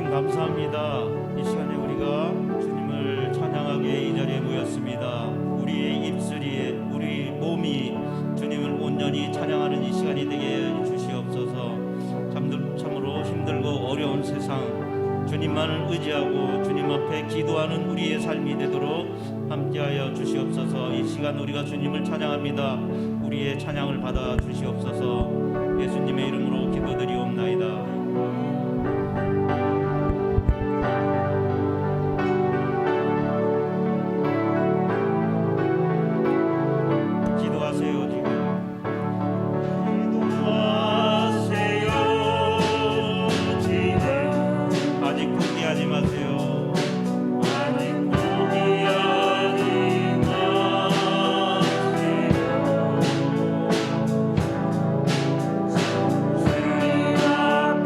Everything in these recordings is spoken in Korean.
감사합니다. 이 시간에 우리가 주님을 찬양하게 이 자리에 모였습니다. 우리의 입술이, 우리 몸이 주님을 온전히 찬양하는 이 시간이 되게 주시옵소서. 참으로 힘들고 어려운 세상, 주님만을 의지하고 주님 앞에 기도하는 우리의 삶이 되도록 함께하여 주시옵소서. 이 시간 우리가 주님을 찬양합니다. 우리의 찬양을 받아 주시옵소서. 예수님의 이름으로 기도드리옵나이다. 앞에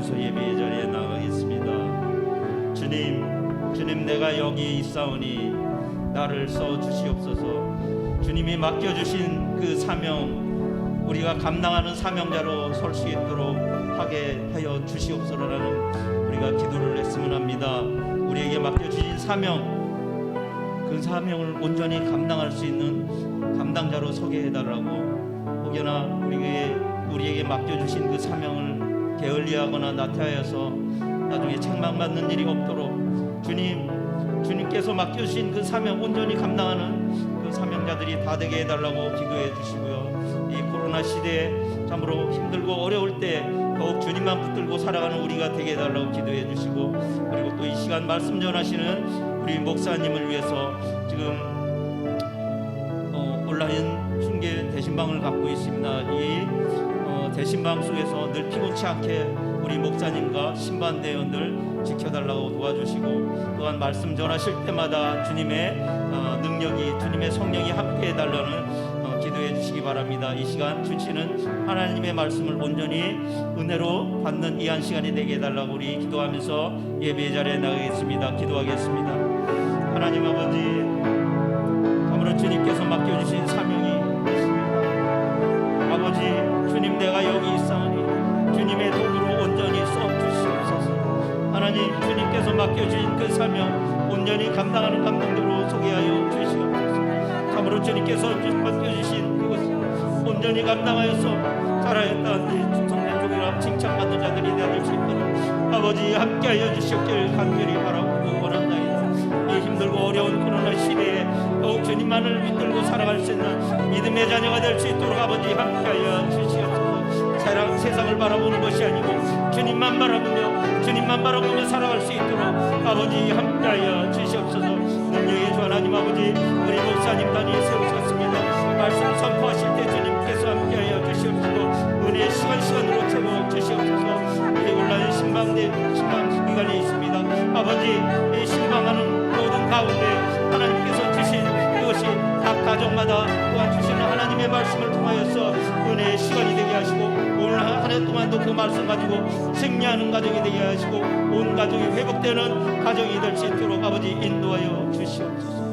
기도하면서 예배의 자리에 나가겠습니다. 주님 내가 여기 있사오니 나를 써 주시옵소서. 주님이 맡겨주신 그 사명, 우리가 감당하는 사명자로 설 수 있도록 하게 하여 주시옵소서라는 우리가 기도를 했으면 합니다. 우리에게 맡겨주신 사명, 그 사명을 온전히 감당할 수 있는 감당자로 서게 해달라고, 혹여나 우리에게 맡겨주신 그 사명을 게을리하거나 나태하여서 나중에 책망받는 일이 없도록 주님께서 맡겨주신 그 사명 온전히 감당하는 그 사명자들이 다 되게 해달라고 기도해 주시고요. 이 코로나 시대에 참으로 힘들고 어려울 때 더욱 주님만 붙들고 살아가는 우리가 되게 해달라고 기도해 주시고, 그리고 또 이 시간 말씀 전하시는 우리 목사님을 위해서 지금 온라인 중계 대신방을 갖고 있습니다. 이 대신방 속에서 늘 피곤치 않게 우리 목사님과 신반대원들 지켜달라고 도와주시고, 또한 말씀 전하실 때마다 주님의 능력이, 주님의 성령이 함께 해달라는 기도해 주시기 바랍니다. 이 시간 주시는 하나님의 말씀을 온전히 은혜로 받는 이 한 시간이 되게 해달라고 우리 기도하면서 예배의 자리에 나가겠습니다. 기도하겠습니다. 하나님 아버지, 참으로 주님께서 맡겨주신 사명이 있습니다. 아버지, 주님 내가 여기 있사오니 주님의 도구로 온전히 써주시옵소서. 하나님, 주님께서 맡겨주신 그 사명 온전히 감당하는 감동대로 소개하여 주시옵소서. 참으로 주님께서 맡겨주신 그것을 온전히 감당하여서 잘하였다는데 충성된 종이라 칭찬받는 자들이 되어줄 수 있도록 아버지 함께하여 주시옵기를 간절히 바라고 원합니다. 이 힘들고 어려운 코로나 시대에 더욱 주님만을 붙들고 살아갈 수 있는 믿음의 자녀가 될 수 있도록 아버지 함께하여 주시옵소서. 세상을 바라보는 것이 아니고 주님만 바라보며 살아갈 수 있도록 아버지 함께하여 주시옵소서. 능력의 주 하나님 아버지, 우리 목사님 단위 세우셨습니다. 말씀 선포하실 때 주님께서 함께하여 주시옵소서. 은혜의 시간으로 채워 주시옵소서. 우리 온라인 신방 기관이 있습니다. 아버지, 이 신방하는 모든 가운데 하나님께서 주신 그것이 각 가정마다 또한 주시는 하나님의 말씀을 통하여서 은혜의 시간이 되게 하시고, 오늘 한 해 동안도 그 말씀 가지고 승리하는 가정이 되게 하시고 온 가정이 회복되는 가정이 될 수 있도록 아버지 인도하여 주시옵소서.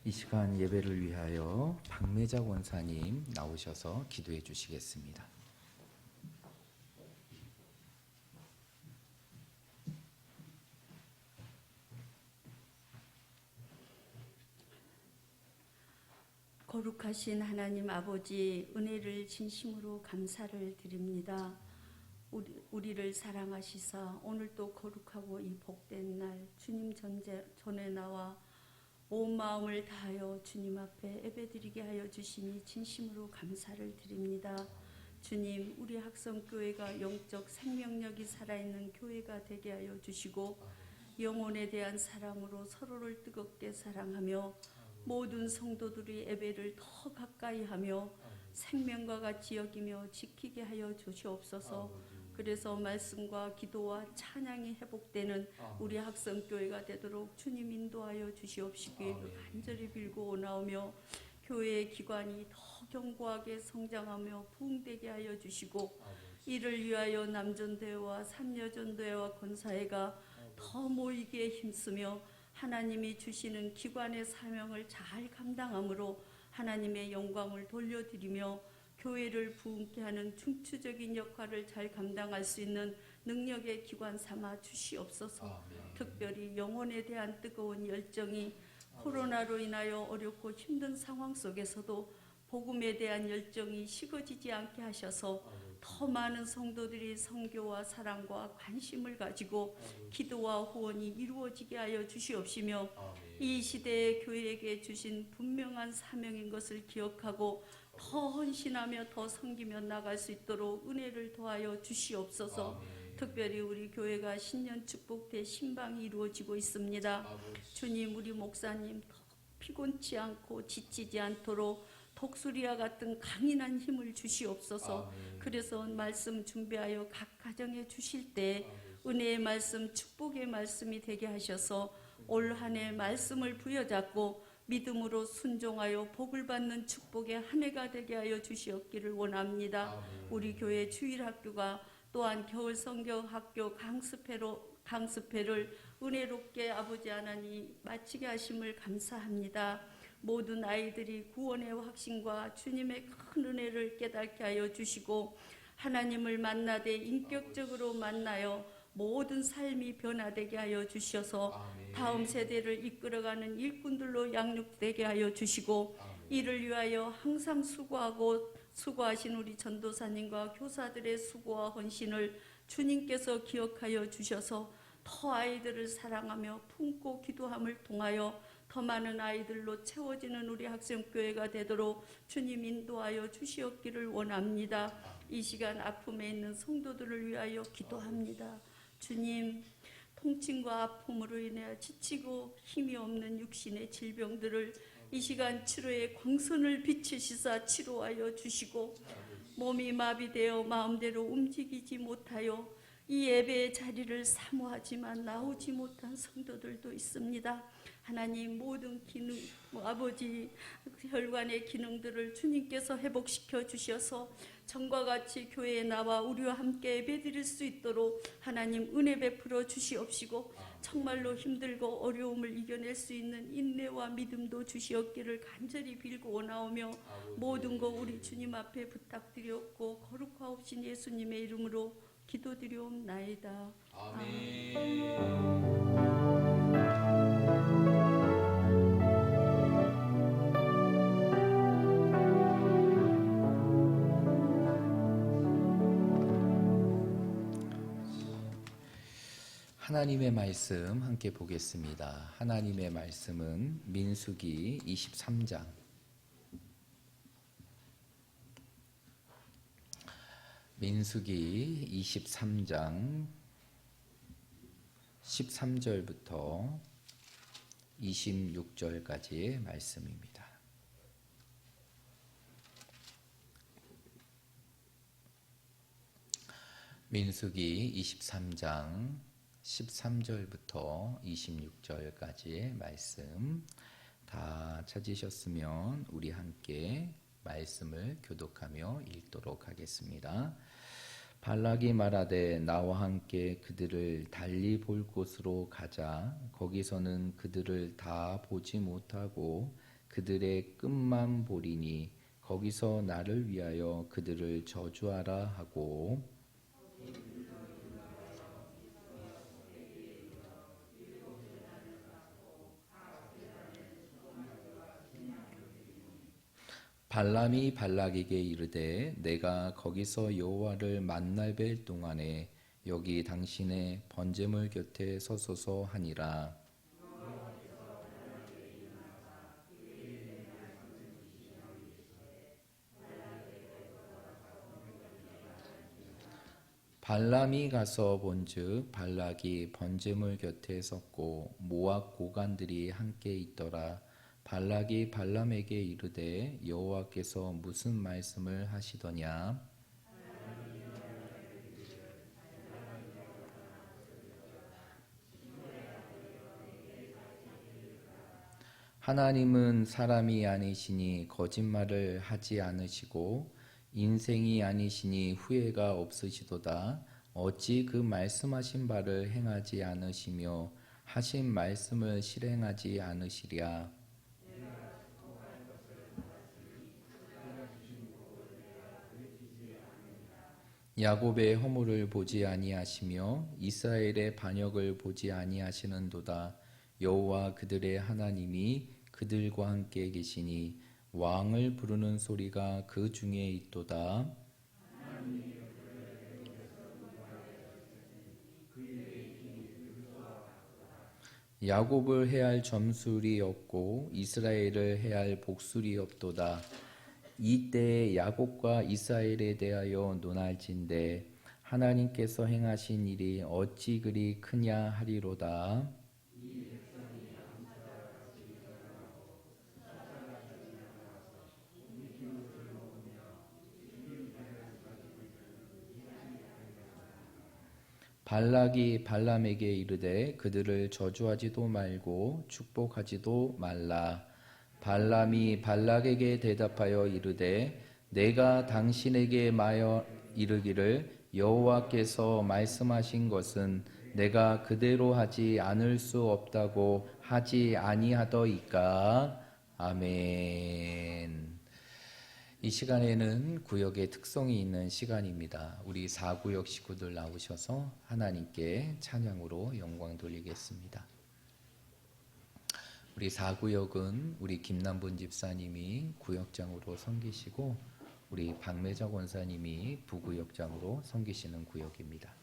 이 시간 예배를 위하여 박매자 권사님 나오셔서 기도해 주시겠습니다. 거룩하신 하나님 아버지, 은혜를 진심으로 감사를 드립니다. 우리를 사랑하시사 오늘 또 거룩하고 이 복된 날 주님 전에 나와 온 마음을 다하여 주님 앞에 예배드리게 하여 주시니 진심으로 감사를 드립니다. 주님, 우리 학성교회가 영적 생명력이 살아있는 교회가 되게 하여 주시고 영혼에 대한 사랑으로 서로를 뜨겁게 사랑하며 모든 성도들이 예배를 더 가까이 하며 생명과 같이 여기며 지키게 하여 주시옵소서. 그래서 말씀과 기도와 찬양이 회복되는 우리 학성교회가 되도록 주님 인도하여 주시옵시길 간절히 빌고 오나오며, 교회의 기관이 더 견고하게 성장하며 부흥되게 하여 주시고, 이를 위하여 남전대회와 삼여전대회와 권사회가 더 모이기에 힘쓰며 하나님이 주시는 기관의 사명을 잘 감당함으로 하나님의 영광을 돌려드리며 교회를 부흥케 하는 중추적인 역할을 잘 감당할 수 있는 능력의 기관 삼아 주시옵소서. 특별히 영혼에 대한 뜨거운 열정이 코로나로 인하여 어렵고 힘든 상황 속에서도 복음에 대한 열정이 식어지지 않게 하셔서 더 많은 성도들이 선교와 사랑과 관심을 가지고 기도와 후원이 이루어지게 하여 주시옵시며, 이 시대에 교회에게 주신 분명한 사명인 것을 기억하고 더 헌신하며 더 섬기며 나갈 수 있도록 은혜를 더하여 주시옵소서. 특별히 우리 교회가 신년 축복 대신방이 이루어지고 있습니다. 주님, 우리 목사님 더 피곤치 않고 지치지 않도록 독수리와 같은 강인한 힘을 주시옵소서. 그래서 말씀 준비하여 각 가정에 주실 때 은혜의 말씀, 축복의 말씀이 되게 하셔서 올 한 해 말씀을 부여잡고 믿음으로 순종하여 복을 받는 축복의 한 해가 되게 하여 주시옵기를 원합니다. 우리 교회 주일학교가 또한 겨울 성경학교 강습회를 은혜롭게 아버지 하나님 마치게 하심을 감사합니다. 모든 아이들이 구원의 확신과 주님의 큰 은혜를 깨닫게 하여 주시고 하나님을 만나되 인격적으로 만나여 모든 삶이 변화되게 하여 주셔서 다음 세대를 이끌어가는 일꾼들로 양육되게 하여 주시고 이를 위하여 항상 수고하신 우리 전도사님과 교사들의 수고와 헌신을 주님께서 기억하여 주셔서 더 아이들을 사랑하며 품고 기도함을 통하여 더 많은 아이들로 채워지는 우리 학생교회가 되도록 주님 인도하여 주시옵기를 원합니다. 이 시간 아픔에 있는 성도들을 위하여 기도합니다. 주님, 통증과 아픔으로 인해 지치고 힘이 없는 육신의 질병들을 이 시간 치료의 광선을 비추시사 치료하여 주시고 몸이 마비되어 마음대로 움직이지 못하여 이 예배의 자리를 사모하지만 나오지 못한 성도들도 있습니다. 하나님 모든 기능, 아버지 혈관의 기능들을 주님께서 회복시켜 주셔서 전과 같이 교회에 나와 우리와 함께 예배드릴 수 있도록 하나님 은혜 베풀어 주시옵시고 정말로 힘들고 어려움을 이겨낼 수 있는 인내와 믿음도 주시옵기를 간절히 빌고 원하오며 모든 것 우리 주님 앞에 부탁드렸고 거룩하옵신 예수님의 이름으로 기도드리옵나이다. 아멘. 하나님의 말씀 함께 보겠습니다. 하나님의 말씀은 민수기 23장 민수기 23장 13절부터 26절까지의 말씀입니다. 민수기 23장 13절부터 26절까지의 말씀 다 찾으셨으면 우리 함께 말씀을 교독하며 읽도록 하겠습니다. 발락이 말하되 나와 함께 그들을 달리 볼 곳으로 가자. 거기서는 그들을 다 보지 못하고 그들의 끝만 보리니 거기서 나를 위하여 그들을 저주하라 하고 발람이 발락에게 이르되 내가 거기서 여호와를 만날 뵐 동안에 여기 당신의 번제물 곁에 서소서 하니라. 발람이 가서 본즉 발락이 번제물 곁에 섰고 모압 고관들이 함께 있더라. 발락이 발람에게 이르되 여호와께서 무슨 말씀을 하시더냐? 하나님은 사람이 아니시니 거짓말을 하지 않으시고 인생이 아니시니 후회가 없으시도다. 어찌 그 말씀하신 바를 행하지 않으시며 하신 말씀을 실행하지 않으시랴? 야곱의 허물을 보지 아니하시며 이스라엘의 반역을 보지 아니하시는도다. 여호와 그들의 하나님이 그들과 함께 계시니 왕을 부르는 소리가 그 중에 있도다. 야곱을 해할 점술이 없고 이스라엘을 해할 복술이 없도다. 이때에 야곱과 이스라엘에 대하여 논할진대 하나님께서 행하신 일이 어찌 그리 크냐 하리로다. 발락이 발람에게 이르되 그들을 저주하지도 말고 축복하지도 말라. 발람이 발락에게 대답하여 이르되 내가 당신에게 마여 이르기를 여호와께서 말씀하신 것은 내가 그대로 하지 않을 수 없다고 하지 아니하더이까. 아멘. 이 시간에는 구역의 특성이 있는 시간입니다. 우리 4구역 식구들 나오셔서 하나님께 찬양으로 영광 돌리겠습니다. 우리 4구역은 우리 김남분 집사님이 구역장으로 섬기시고 우리 박매적 원사님이 부구역장으로 섬기시는 구역입니다.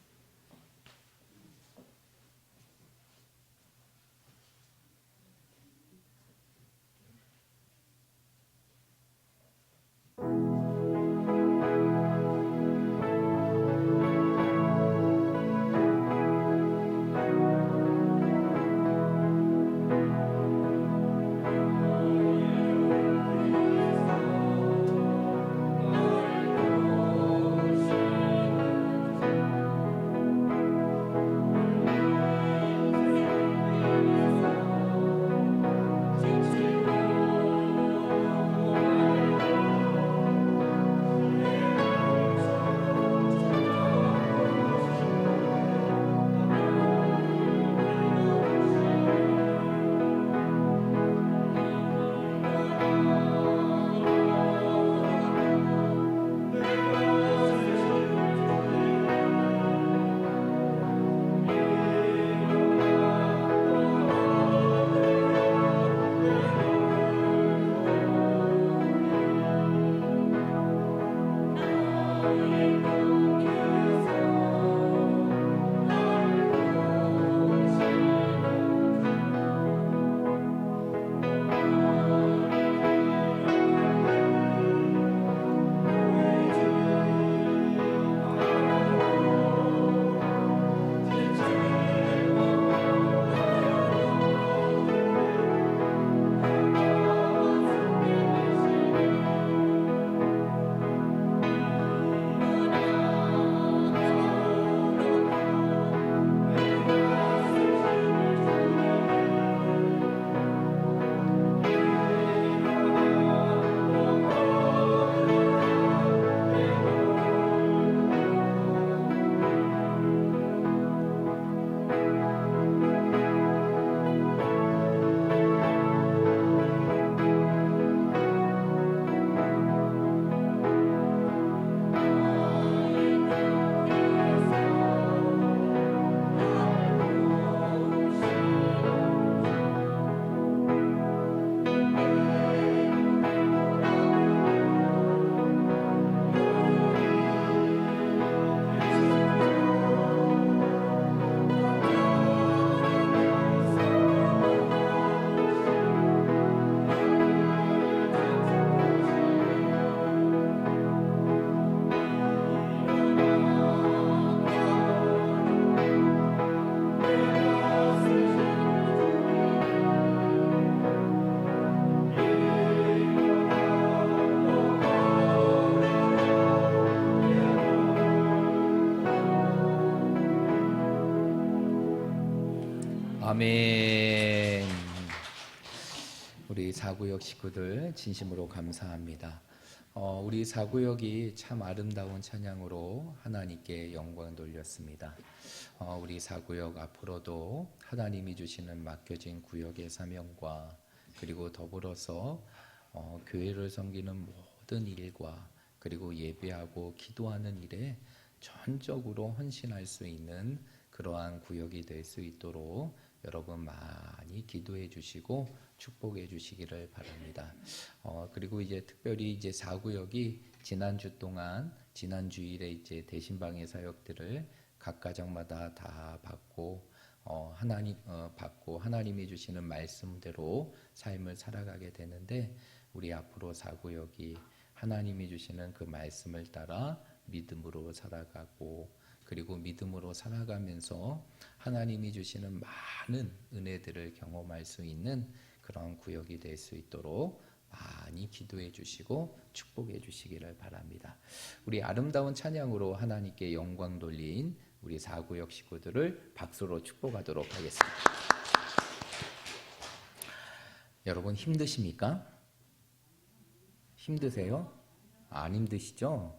아멘. 우리 4구역 식구들 진심으로 감사합니다. 우리 4구역이 참 아름다운 찬양으로 하나님께 영광 돌렸습니다. 우리 4구역 앞으로도 하나님이 주시는 맡겨진 구역의 사명과 그리고 더불어서 교회를 섬기는 모든 일과 그리고 예배하고 기도하는 일에 전적으로 헌신할 수 있는 그러한 구역이 될 수 있도록 여러분 많이 기도해 주시고 축복해 주시기를 바랍니다. 그리고 이제 특별히 이제 4구역이 지난주 동안 지난 주일에 이제 대신방의 사역들을 각 가정마다 다 받고 받고 하나님이 주시는 말씀대로 삶을 살아가게 되는데 우리 앞으로 4구역이 하나님이 주시는 그 말씀을 따라 믿음으로 살아가고 그리고 믿음으로 살아가면서 하나님이 주시는 많은 은혜들을 경험할 수 있는 그런 구역이 될 수 있도록 많이 기도해 주시고 축복해 주시기를 바랍니다. 우리 아름다운 찬양으로 하나님께 영광 돌린 우리 4구역 식구들을 박수로 축복하도록 하겠습니다. 여러분 힘드십니까? 힘드세요? 안 힘드시죠?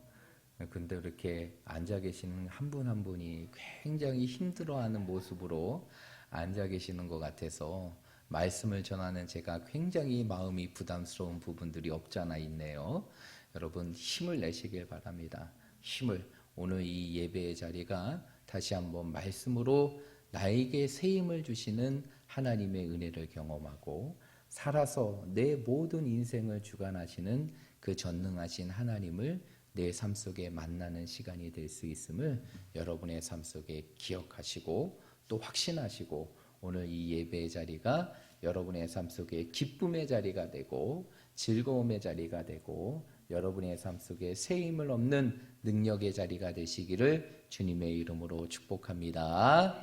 근데 이렇게 앉아 계시는 한 분 한 분이 굉장히 힘들어하는 모습으로 앉아 계시는 것 같아서 말씀을 전하는 제가 굉장히 마음이 부담스러운 부분들이 없지 않아 있네요. 여러분 힘을 내시길 바랍니다. 힘을. 오늘 이 예배의 자리가 다시 한번 말씀으로 나에게 새 힘을 주시는 하나님의 은혜를 경험하고 살아서 내 모든 인생을 주관하시는 그 전능하신 하나님을 내 삶 속에 만나는 시간이 될 수 있음을 여러분의 삶 속에 기억하시고 또 확신하시고 오늘 이 예배의 자리가 여러분의 삶 속에 기쁨의 자리가 되고 즐거움의 자리가 되고 여러분의 삶 속에 새 힘을 얻는 능력의 자리가 되시기를 주님의 이름으로 축복합니다.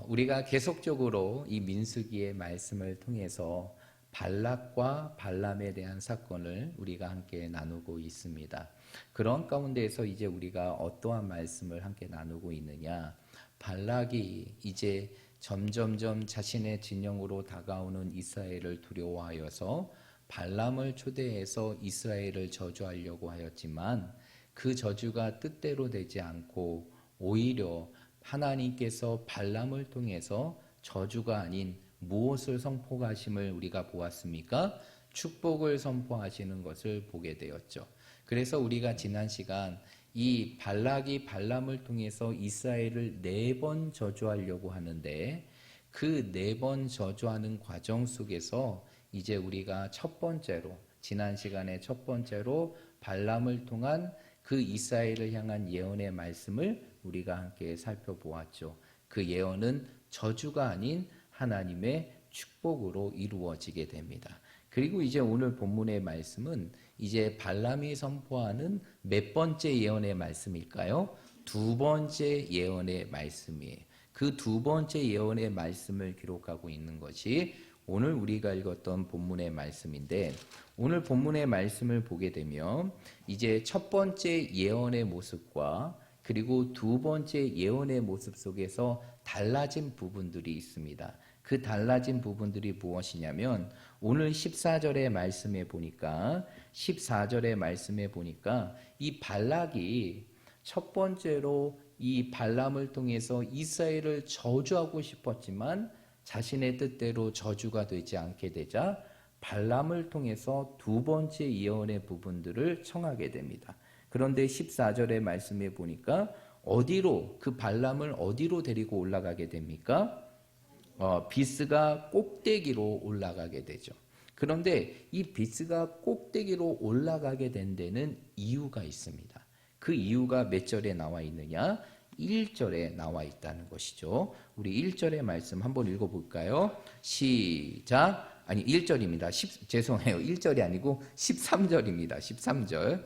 우리가 계속적으로 이 민수기의 말씀을 통해서 발락과 발람에 대한 사건을 우리가 함께 나누고 있습니다. 그런 가운데에서 이제 우리가 어떠한 말씀을 함께 나누고 있느냐? 발락이 이제 점점점 자신의 진영으로 다가오는 이스라엘을 두려워하여서 발람을 초대해서 이스라엘을 저주하려고 하였지만 그 저주가 뜻대로 되지 않고 오히려 하나님께서 발람을 통해서 저주가 아닌 무엇을 선포하심을 우리가 보았습니까? 축복을 선포하시는 것을 보게 되었죠. 그래서 우리가 지난 시간 이 발락이 발람을 통해서 이스라엘을 4번 저주하려고 하는데 그 4번 저주하는 과정 속에서 이제 우리가 첫 번째로 지난 시간에 첫 번째로 발람을 통한 그 이스라엘을 향한 예언의 말씀을 우리가 함께 살펴보았죠. 그 예언은 저주가 아닌 하나님의 축복으로 이루어지게 됩니다. 그리고 이제 오늘 본문의 말씀은 이제 발람이 선포하는 몇 번째 예언의 말씀일까요? 2번째 예언의 말씀이에요. 그 2번째 예언의 말씀을 기록하고 있는 것이 오늘 우리가 읽었던 본문의 말씀인데 오늘 본문의 말씀을 보게 되면 이제 첫 번째 예언의 모습과 그리고 2번째 예언의 모습 속에서 달라진 부분들이 있습니다. 그 달라진 부분들이 무엇이냐면 오늘 14절의 말씀에 보니까 이 발락이 첫 번째로 이 발람을 통해서 이스라엘을 저주하고 싶었지만 자신의 뜻대로 저주가 되지 않게 되자 발람을 통해서 2번째 예언의 부분들을 청하게 됩니다. 그런데 14절의 말씀에 보니까 어디로 그 발람을 어디로 데리고 올라가게 됩니까? 비스가 꼭대기로 올라가게 되죠. 그런데 이 비스가 꼭대기로 올라가게 된 데는 이유가 있습니다. 그 이유가 몇 절에 나와 있느냐? 1절에 나와 있다는 것이죠. 우리 1절의 말씀 한번 읽어볼까요? 시작. 아니 1절입니다. 죄송해요. 1절이 아니고 13절입니다. 13절.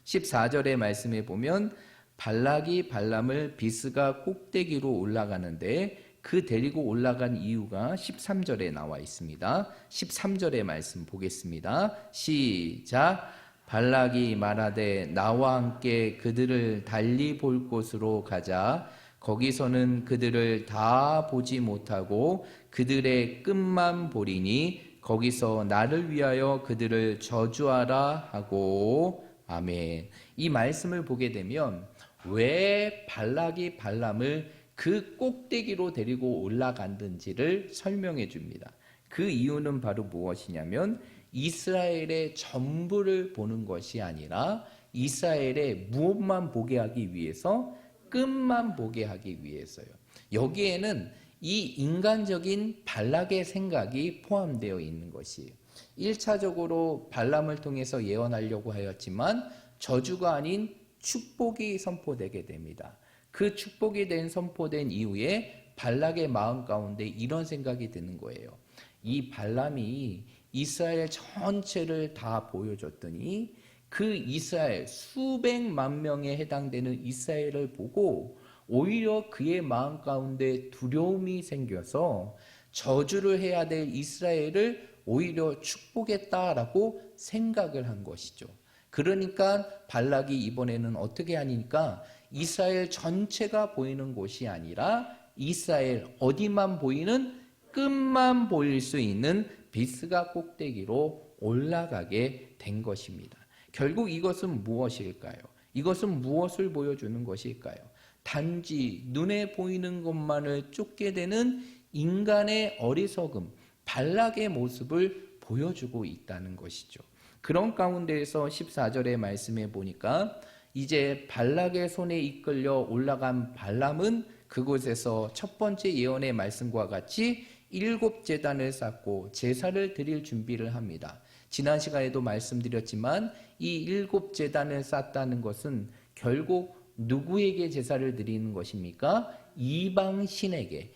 14절의 말씀에 보면 발락이 발람을 비스가 꼭대기로 올라가는데 그 데리고 올라간 이유가 13절에 나와 있습니다. 13절의 말씀 보겠습니다. 시작. 발락이 말하되 나와 함께 그들을 달리 볼 곳으로 가자. 거기서는 그들을 다 보지 못하고 그들의 끝만 보리니 거기서 나를 위하여 그들을 저주하라 하고. 아멘. 이 말씀을 보게 되면 왜 발락이 발람을 그 꼭대기로 데리고 올라갔는지를 설명해 줍니다. 그 이유는 바로 무엇이냐면 이스라엘의 전부를 보는 것이 아니라 이스라엘의 무엇만 보게 하기 위해서 끝만 보게 하기 위해서요. 여기에는 이 인간적인 발락의 생각이 포함되어 있는 것이에요. 1차적으로 발람을 통해서 예언하려고 하였지만 저주가 아닌 축복이 선포되게 됩니다. 그 축복이 선포된 이후에 발락의 마음 가운데 이런 생각이 드는 거예요. 이 발람이 이스라엘 전체를 다 보여줬더니 그 이스라엘 수백만 명에 해당되는 이스라엘을 보고 오히려 그의 마음 가운데 두려움이 생겨서 저주를 해야 될 이스라엘을 오히려 축복했다라고 생각을 한 것이죠. 그러니까 발락이 이번에는 어떻게 하니까 이스라엘 전체가 보이는 곳이 아니라 이스라엘 어디만 보이는 끝만 보일 수 있는 비스가 꼭대기로 올라가게 된 것입니다. 결국 이것은 무엇일까요? 이것은 무엇을 보여주는 것일까요? 단지 눈에 보이는 것만을 쫓게 되는 인간의 어리석음, 발락의 모습을 보여주고 있다는 것이죠. 그런 가운데에서 14절의 말씀에 보니까 이제 발락의 손에 이끌려 올라간 발람은 그곳에서 첫 번째 예언의 말씀과 같이 7제단을 쌓고 제사를 드릴 준비를 합니다. 지난 시간에도 말씀드렸지만 이 7제단을 쌓았다는 것은 결국 누구에게 제사를 드리는 것입니까? 이방신에게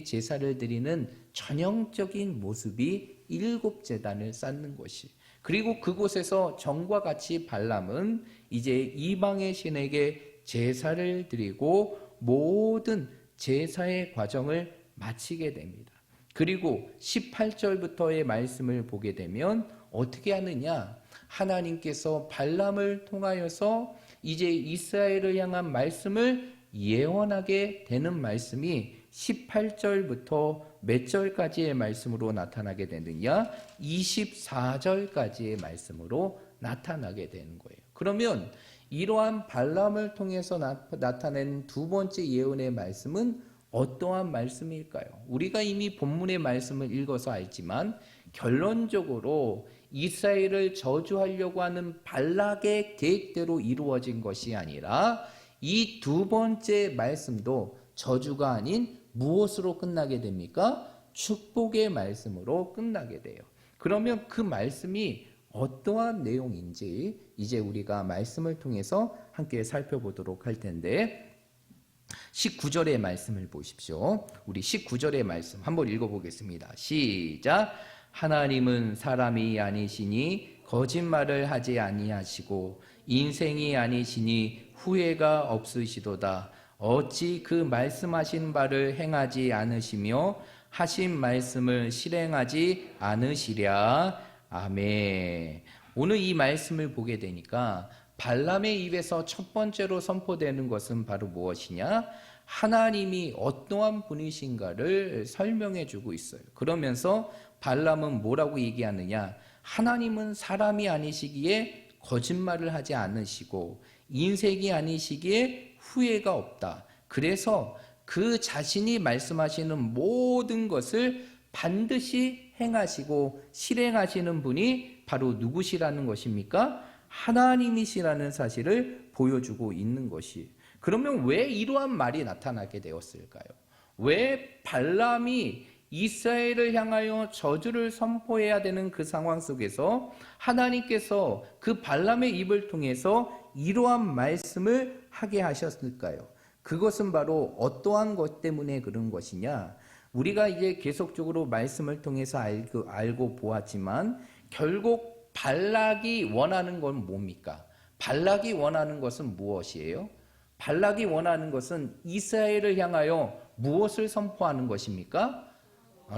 제사를 드리는 전형적인 모습이 7제단을 쌓는 것이. 그리고 그곳에서 전과 같이 발람은 이제 이방의 신에게 제사를 드리고 모든 제사의 과정을 마치게 됩니다. 그리고 18절부터의 말씀을 보게 되면 어떻게 하느냐? 하나님께서 발람을 통하여서 이제 이스라엘을 향한 말씀을 예언하게 되는 말씀이 18절부터 몇 절까지의 말씀으로 나타나게 되느냐? 24절까지의 말씀으로 나타나게 되는 거예요. 그러면 이러한 발람을 통해서 나타낸 두 번째 예언의 말씀은 어떠한 말씀일까요? 우리가 이미 본문의 말씀을 읽어서 알지만 결론적으로 이스라엘을 저주하려고 하는 발락의 계획대로 이루어진 것이 아니라 이 두 번째 말씀도 저주가 아닌 무엇으로 끝나게 됩니까? 축복의 말씀으로 끝나게 돼요. 그러면 그 말씀이 어떠한 내용인지 이제 우리가 말씀을 통해서 함께 살펴보도록 할 텐데 19절의 말씀을 보십시오. 우리 19절의 말씀 한번 읽어보겠습니다. 시작. 하나님은 사람이 아니시니 거짓말을 하지 아니하시고 인생이 아니시니 후회가 없으시도다. 어찌 그 말씀하신 바를 행하지 않으시며 하신 말씀을 실행하지 않으시랴. 아멘. 오늘 이 말씀을 보게 되니까 발람의 입에서 첫 번째로 선포되는 것은 바로 무엇이냐? 하나님이 어떠한 분이신가를 설명해 주고 있어요. 그러면서 발람은 뭐라고 얘기하느냐? 하나님은 사람이 아니시기에 거짓말을 하지 않으시고 인색이 아니시기에 후회가 없다. 그래서 그 자신이 말씀하시는 모든 것을 반드시 행하시고 실행하시는 분이 바로 누구시라는 것입니까? 하나님이시라는 사실을 보여주고 있는 것이. 그러면 왜 이러한 말이 나타나게 되었을까요? 왜 발람이 이스라엘을 향하여 저주를 선포해야 되는 그 상황 속에서 하나님께서 그 발람의 입을 통해서 이러한 말씀을 하게 하셨을까요? 그것은 바로 어떠한 것 때문에 그런 것이냐? 우리가 이제 계속적으로 말씀을 통해서 알고 보았지만 결국 발락이 원하는 건 뭡니까? 발락이 원하는 것은 무엇이에요? 발락이 원하는 것은 이스라엘을 향하여 무엇을 선포하는 것입니까?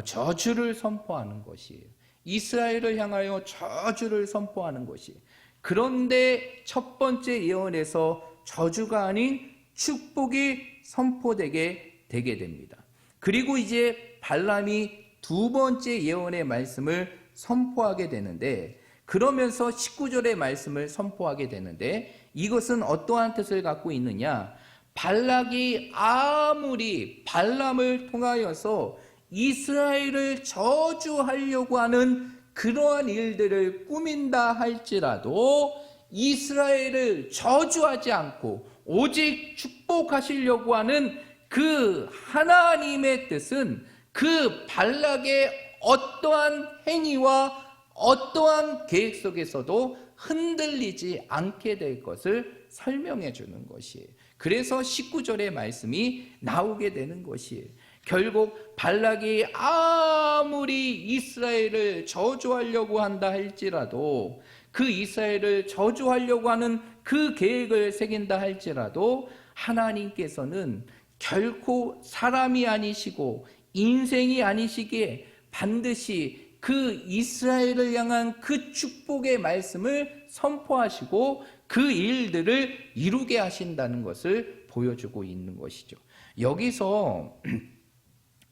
저주를 선포하는 것이에요. 이스라엘을 향하여 저주를 선포하는 것이에요. 그런데 첫 번째 예언에서 저주가 아닌 축복이 선포되게 되게 됩니다. 그리고 이제 발람이 두 번째 예언의 말씀을 선포하게 되는데 그러면서 19절의 말씀을 선포하게 되는데 이것은 어떠한 뜻을 갖고 있느냐? 발락이 아무리 발람을 통하여서 이스라엘을 저주하려고 하는 그러한 일들을 꾸민다 할지라도 이스라엘을 저주하지 않고 오직 축복하시려고 하는 그 하나님의 뜻은 그 발락의 어떠한 행위와 어떠한 계획 속에서도 흔들리지 않게 될 것을 설명해 주는 것이에요. 그래서 19절의 말씀이 나오게 되는 것이에요. 결국 발락이 아무리 이스라엘을 저주하려고 한다 할지라도 그 이스라엘을 저주하려고 하는 그 계획을 새긴다 할지라도 하나님께서는 결코 사람이 아니시고 인생이 아니시기에 반드시 그 이스라엘을 향한 그 축복의 말씀을 선포하시고 그 일들을 이루게 하신다는 것을 보여주고 있는 것이죠. 여기서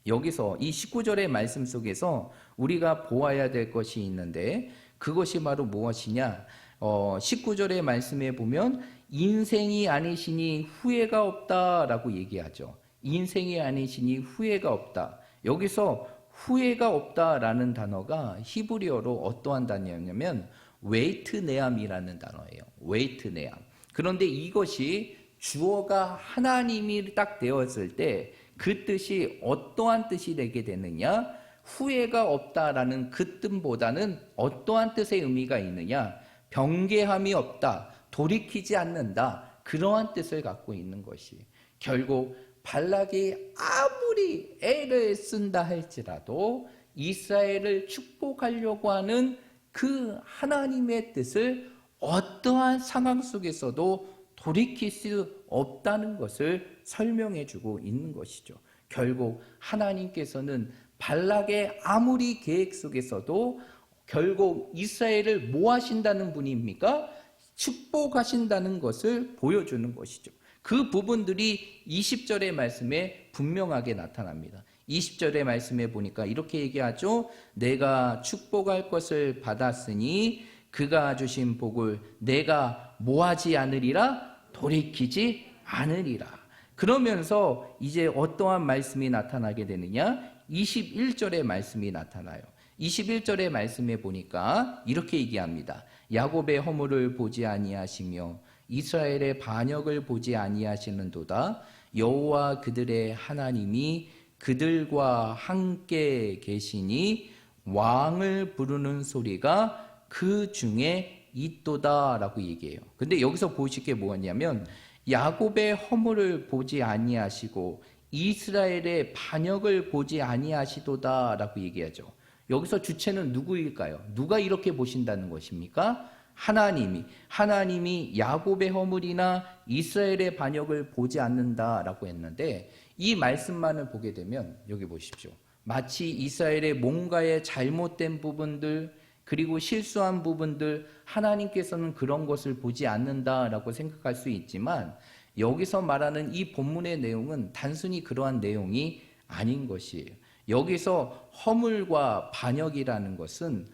여기서 이 19절의 말씀 속에서 우리가 보아야 될 것이 있는데 그것이 바로 무엇이냐? 19절의 말씀에 보면 인생이 아니시니 후회가 없다라고 얘기하죠. 인생이 아니시니 후회가 없다. 여기서 후회가 없다라는 단어가 히브리어로 어떠한 단어냐면 웨이트네암이라는 단어예요. 웨이트네암. 그런데 이것이 주어가 하나님이 딱 되었을 때 그 뜻이 어떠한 뜻이 되게 되느냐? 후회가 없다라는 그 뜻보다는 어떠한 뜻의 의미가 있느냐? 변개함이 없다, 돌이키지 않는다, 그러한 뜻을 갖고 있는 것이 결국 발락이 아무리 애를 쓴다 할지라도 이스라엘을 축복하려고 하는 그 하나님의 뜻을 어떠한 상황 속에서도 돌이킬 수 없다는 것을 설명해 주고 있는 것이죠. 결국 하나님께서는 발락의 아무리 계획 속에서도 결국 이스라엘을 뭐 하신다는 분입니까? 축복하신다는 것을 보여주는 것이죠. 그 부분들이 20절의 말씀에 분명하게 나타납니다. 20절의 말씀에 보니까 이렇게 얘기하죠. 내가 축복할 것을 받았으니 그가 주신 복을 내가 뭐하지 않으리라? 돌이키지 않으리라. 그러면서 이제 어떠한 말씀이 나타나게 되느냐? 21절의 말씀이 나타나요. 21절의 말씀에 보니까 이렇게 얘기합니다. 야곱의 허물을 보지 아니하시며 이스라엘의 반역을 보지 아니하시는도다. 여호와 그들의 하나님이 그들과 함께 계시니 왕을 부르는 소리가 그 중에 있도다라고 얘기해요. 근데 여기서 보실 게 뭐냐면 야곱의 허물을 보지 아니하시고 이스라엘의 반역을 보지 아니하시도다라고 얘기하죠. 여기서 주체는 누구일까요? 누가 이렇게 보신다는 것입니까? 하나님이 야곱의 허물이나 이스라엘의 반역을 보지 않는다라고 했는데 이 말씀만을 보게 되면 여기 보십시오. 마치 이스라엘의 뭔가의 잘못된 부분들 그리고 실수한 부분들 하나님께서는 그런 것을 보지 않는다라고 생각할 수 있지만 여기서 말하는 이 본문의 내용은 단순히 그러한 내용이 아닌 것이에요. 여기서 허물과 반역이라는 것은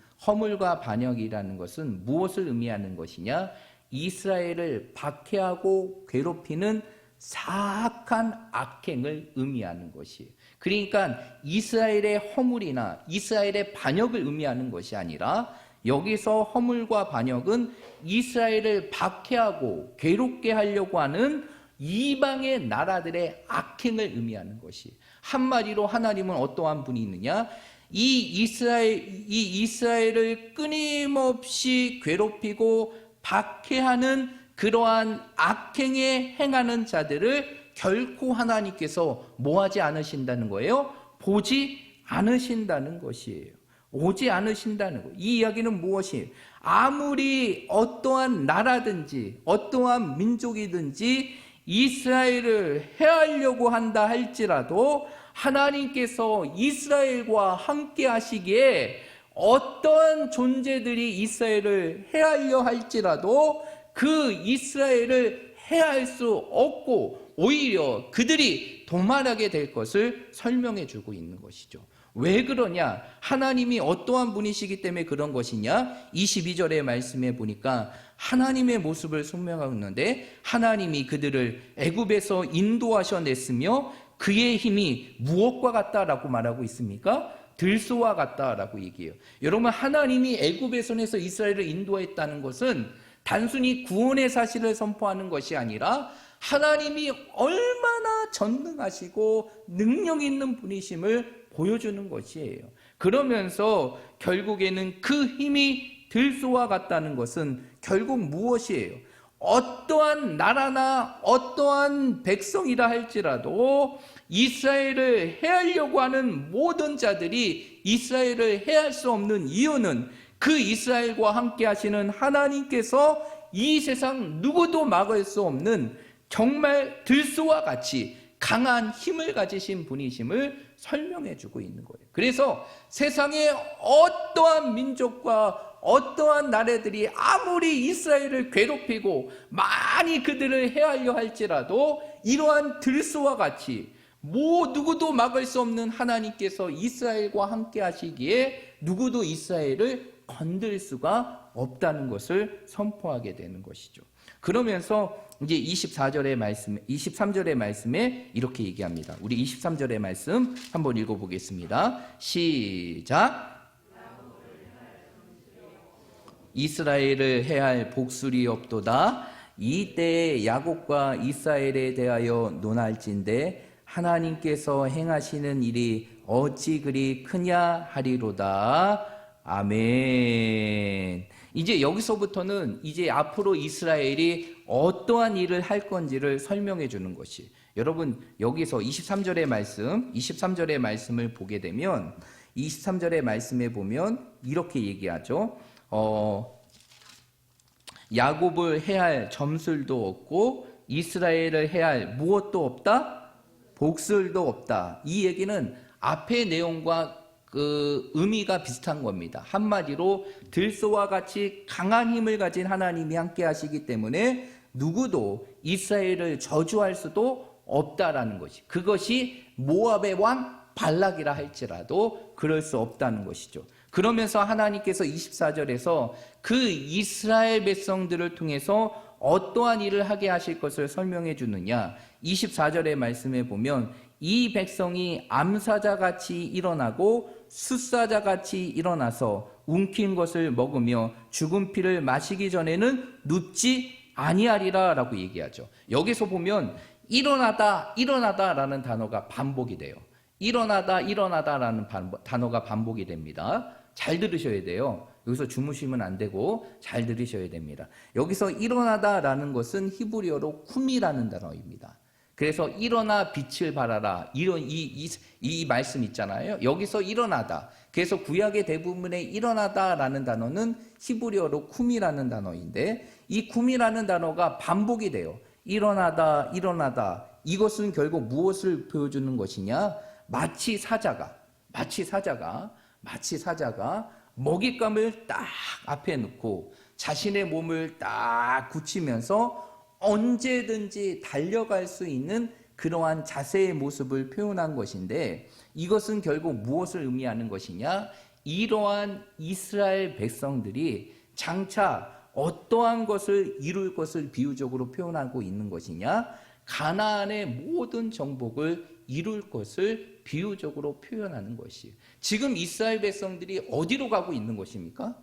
무엇을 의미하는 것이냐? 이스라엘을 박해하고 괴롭히는 사악한 악행을 의미하는 것이에요. 그러니까 이스라엘의 허물이나 이스라엘의 반역을 의미하는 것이 아니라 여기서 허물과 반역은 이스라엘을 박해하고 괴롭게 하려고 하는 이방의 나라들의 악행을 의미하는 것이. 한마디로 하나님은 어떠한 분이 있느냐? 이 이스라엘을 끊임없이 괴롭히고 박해하는 그러한 악행에 행하는 자들을 결코 하나님께서 뭐하지 않으신다는 거예요? 보지 않으신다는 것이에요. 오지 않으신다는 거예요. 이 이야기는 무엇이에요? 아무리 어떠한 나라든지 어떠한 민족이든지 이스라엘을 해하려고 한다 할지라도 하나님께서 이스라엘과 함께 하시기에 어떠한 존재들이 이스라엘을 해하려 할지라도 그 이스라엘을 해할 수 없고 오히려 그들이 도말하게 될 것을 설명해 주고 있는 것이죠. 왜 그러냐? 하나님이 어떠한 분이시기 때문에 그런 것이냐? 22절의 말씀에 보니까 하나님의 모습을 설명하고 있는데 하나님이 그들을 애굽에서 인도하셔냈으며 그의 힘이 무엇과 같다라고 말하고 있습니까? 들소와 같다라고 얘기해요. 여러분, 하나님이 애굽의 손에서 이스라엘을 인도했다는 것은 단순히 구원의 사실을 선포하는 것이 아니라 하나님이 얼마나 전능하시고 능력 있는 분이심을 보여주는 것이에요. 그러면서 결국에는 그 힘이 들소와 같다는 것은 결국 무엇이에요? 어떠한 나라나 어떠한 백성이라 할지라도 이스라엘을 해하려고 하는 모든 자들이 이스라엘을 해할 수 없는 이유는 그 이스라엘과 함께 하시는 하나님께서 이 세상 누구도 막을 수 없는 정말 들소와 같이 강한 힘을 가지신 분이심을 설명해 주고 있는 거예요. 그래서 세상의 어떠한 민족과 어떠한 나라들이 아무리 이스라엘을 괴롭히고 많이 그들을 해하려 할지라도 이러한 들소와 같이 누구도 막을 수 없는 하나님께서 이스라엘과 함께 하시기에 누구도 이스라엘을 건들 수가 없다는 것을 선포하게 되는 것이죠. 그러면서 이제 23절의 말씀에 이렇게 얘기합니다. 우리 23절의 말씀 한번 읽어보겠습니다. 시작. 이스라엘을 해할 복술이 없도다. 이때에 야곱과 이스라엘에 대하여 논할진대 하나님께서 행하시는 일이 어찌 그리 크냐 하리로다. 아멘. 이제 여기서부터는 이제 앞으로 이스라엘이 어떠한 일을 할 건지를 설명해 주는 것이, 여러분 여기서 23절의 말씀을 보게 되면 23절의 말씀에 보면 이렇게 얘기하죠. 야곱을 해할 점술도 없고 이스라엘을 해할 무엇도 없다? 복술도 없다. 이 얘기는 앞의 내용과 그 의미가 비슷한 겁니다. 한마디로 들소와 같이 강한 힘을 가진 하나님이 함께 하시기 때문에 누구도 이스라엘을 저주할 수도 없다라는 것이, 그것이 모압의 왕 발락이라 할지라도 그럴 수 없다는 것이죠. 그러면서 하나님께서 24절에서 그 이스라엘 백성들을 통해서 어떠한 일을 하게 하실 것을 설명해 주느냐. 24절의 말씀에 보면 이 백성이 암사자같이 일어나고 숫사자같이 일어나서 움킨 것을 먹으며 죽은 피를 마시기 전에는 눕지 아니하리라 라고 얘기하죠. 여기서 보면 일어나다 라는 단어가 반복이 돼요. 일어나다 라는 단어가 반복이 됩니다. 잘 들으셔야 돼요. 여기서 주무시면 안 되고 잘 들으셔야 됩니다. 여기서 일어나다라는 것은 히브리어로 쿰이라는 단어입니다. 그래서 일어나 빛을 발하라, 이런 이 말씀 있잖아요. 여기서 일어나다. 그래서 구약의 대부분의 일어나다라는 단어는 히브리어로 쿰이라는 단어인데, 이 쿰이라는 단어가 반복이 돼요. 일어나다. 이것은 결국 무엇을 보여주는 것이냐? 마치 사자가 먹잇감을 딱 앞에 놓고 자신의 몸을 딱 굳히면서 언제든지 달려갈 수 있는 그러한 자세의 모습을 표현한 것인데, 이것은 결국 무엇을 의미하는 것이냐? 이러한 이스라엘 백성들이 장차 어떠한 것을 이룰 것을 비유적으로 표현하고 있는 것이냐? 가나안의 모든 정복을 이룰 것을 비유적으로 표현하는 것이, 지금 이스라엘 백성들이 어디로 가고 있는 것입니까?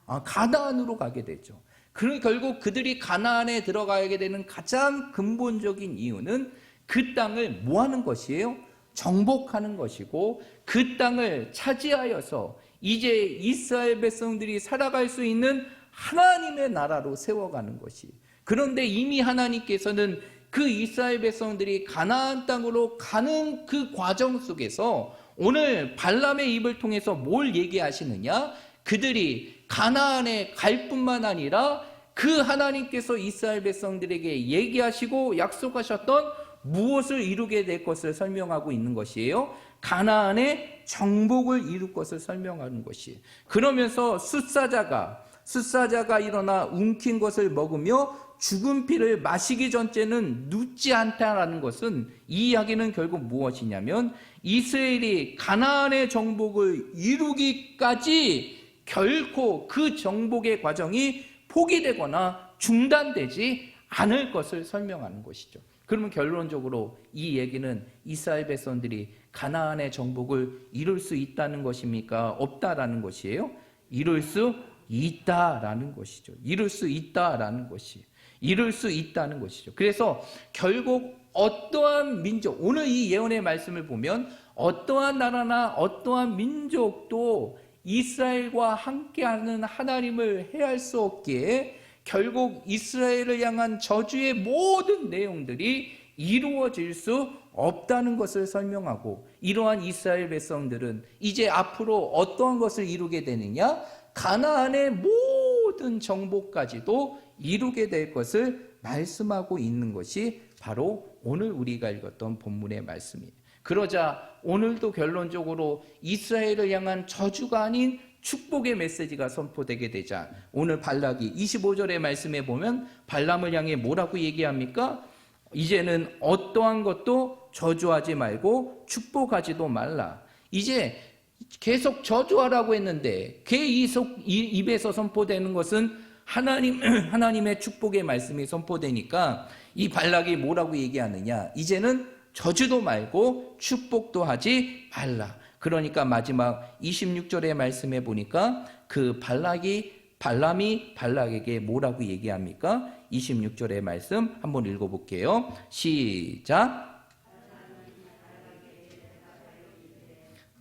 가나안으로 가게 되죠. 그럼 결국 그들이 가나안에 들어가게 되는 가장 근본적인 이유는 그 땅을 뭐 하는 것이에요? 정복하는 것이고, 그 땅을 차지하여서 이제 이스라엘 백성들이 살아갈 수 있는 하나님의 나라로 세워가는 것이. 그런데 이미 하나님께서는 그 이스라엘 백성들이 가나안 땅으로 가는 그 과정 속에서 오늘 발람의 입을 통해서 뭘 얘기하시느냐? 그들이 가나안에 갈 뿐만 아니라 그 하나님께서 이스라엘 백성들에게 얘기하시고 약속하셨던 무엇을 이루게 될 것을 설명하고 있는 것이에요. 가나안의 정복을 이룰 것을 설명하는 것이. 그러면서 숫사자가 일어나 움킨 것을 먹으며 죽은 피를 마시기 전째는 눕지 않다라는 것은, 이 이야기는 결국 무엇이냐면 이스라엘이 가나안의 정복을 이루기까지 결코 그 정복의 과정이 포기되거나 중단되지 않을 것을 설명하는 것이죠. 그러면 결론적으로 이 얘기는 이스라엘 백성들이 가나안의 정복을 이룰 수 있다는 것입니까? 없다라는 것이에요? 이룰 수 있다라는 것이죠. 이룰 수 있다는 것이죠. 그래서 결국 어떠한 민족, 오늘 이 예언의 말씀을 보면 어떠한 나라나 어떠한 민족도 이스라엘과 함께하는 하나님을 해할 수 없기에 결국 이스라엘을 향한 저주의 모든 내용들이 이루어질 수 없다는 것을 설명하고, 이러한 이스라엘 백성들은 이제 앞으로 어떠한 것을 이루게 되느냐? 가나안의 모든 정복까지도 이루게 될 것을 말씀하고 있는 것이 바로 오늘 우리가 읽었던 본문의 말씀이에요. 그러자 오늘도 결론적으로 이스라엘을 향한 저주가 아닌 축복의 메시지가 선포되게 되자, 오늘 발락이 25절의 말씀에 보면 발람을 향해 뭐라고 얘기합니까? 이제는 어떠한 것도 저주하지 말고 축복하지도 말라. 이제 계속 저주하라고 했는데 걔 입에서 선포되는 것은 하나님의 축복의 말씀이 선포되니까 이 발락이 뭐라고 얘기하느냐? 이제는 저주도 말고 축복도 하지 말라. 그러니까 마지막 26절의 말씀에 보니까 그 발람이 발락에게 뭐라고 얘기합니까? 26절의 말씀 한번 읽어볼게요. 시작.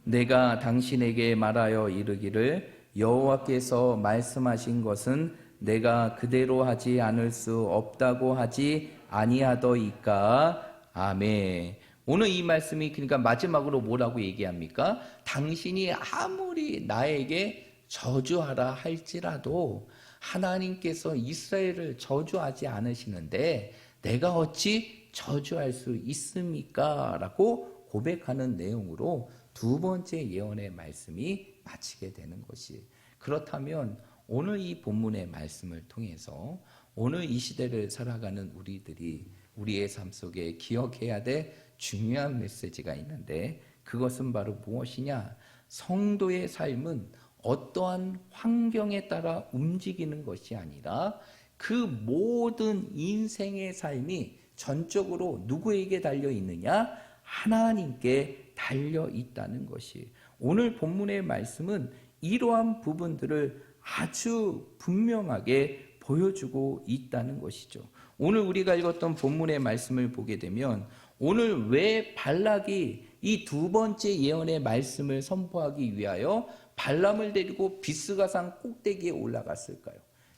내가 당신에게 말하여 이르기를 여호와께서 말씀하신 것은 내가 그대로 하지 않을 수 없다고 하지 아니하더이까. 아멘. 오늘 이 말씀이 그러니까 마지막으로 뭐라고 얘기합니까? 당신이 아무리 나에게 저주하라 할지라도 하나님께서 이스라엘을 저주하지 않으시는데 내가 어찌 저주할 수 있습니까? 라고 고백하는 내용으로 두 번째 예언의 말씀이 마치게 되는 것이. 그렇다면 오늘 이 본문의 말씀을 통해서 오늘 이 시대를 살아가는 우리들이 우리의 삶 속에 기억해야 될 중요한 메시지가 있는데 그것은 바로 무엇이냐? 성도의 삶은 어떠한 환경에 따라 움직이는 것이 아니라 그 모든 인생의 삶이 전적으로 누구에게 달려 있느냐? 하나님께 달려 있다는 것이. 오늘 본문의 말씀은 이러한 부분들을 아주 분명하게 보여주고 있다는 것이죠. 오늘 우리가 읽었던 본문의 말씀을 보게 되면 오늘 왜 발락이 이 두 번째 예언의 말씀을 선포하기 위하여 발람을 데리고 비스가산 꼭대기에 올라갔을까요?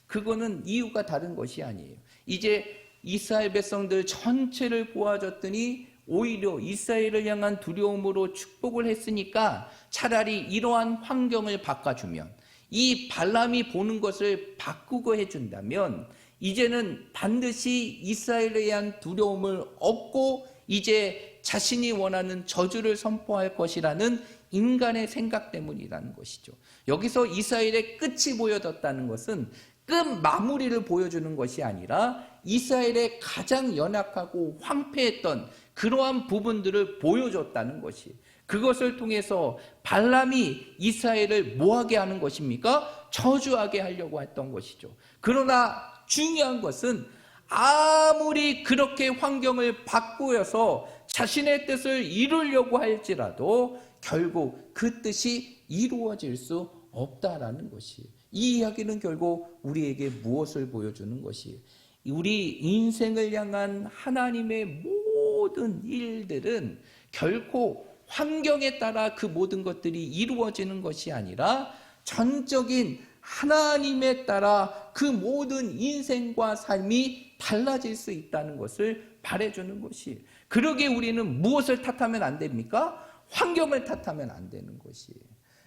그거는 이유가 다른 것이 아니에요. 이제 이스라엘 백성들 전체를 보아줬더니 오히려 이스라엘을 향한 두려움으로 축복을 했으니까 차라리 이러한 환경을 바꿔주면, 이 발람이 보는 것을 바꾸고 해준다면 이제는 반드시 이스라엘에 대한 두려움을 얻고 이제 자신이 원하는 저주를 선포할 것이라는 인간의 생각 때문이라는 것이죠. 여기서 이스라엘의 끝이 보여졌다는 것은 끝 마무리를 보여주는 것이 아니라 이스라엘의 가장 연약하고 황폐했던 그러한 부분들을 보여줬다는 것이. 그것을 통해서 발람이 이스라엘을 뭐하게 하는 것입니까? 저주하게 하려고 했던 것이죠. 그러나 중요한 것은 아무리 그렇게 환경을 바꾸어서 자신의 뜻을 이루려고 할지라도 결국 그 뜻이 이루어질 수 없다라는 것이. 이 이야기는 결국 우리에게 무엇을 보여주는 것이, 우리 인생을 향한 하나님의 모든 일들은 결코 환경에 따라 그 모든 것들이 이루어지는 것이 아니라 전적인 하나님에 따라 그 모든 인생과 삶이 달라질 수 있다는 것을 말해주는 것이. 그러기에 우리는 무엇을 탓하면 안 됩니까? 환경을 탓하면 안 되는 것이.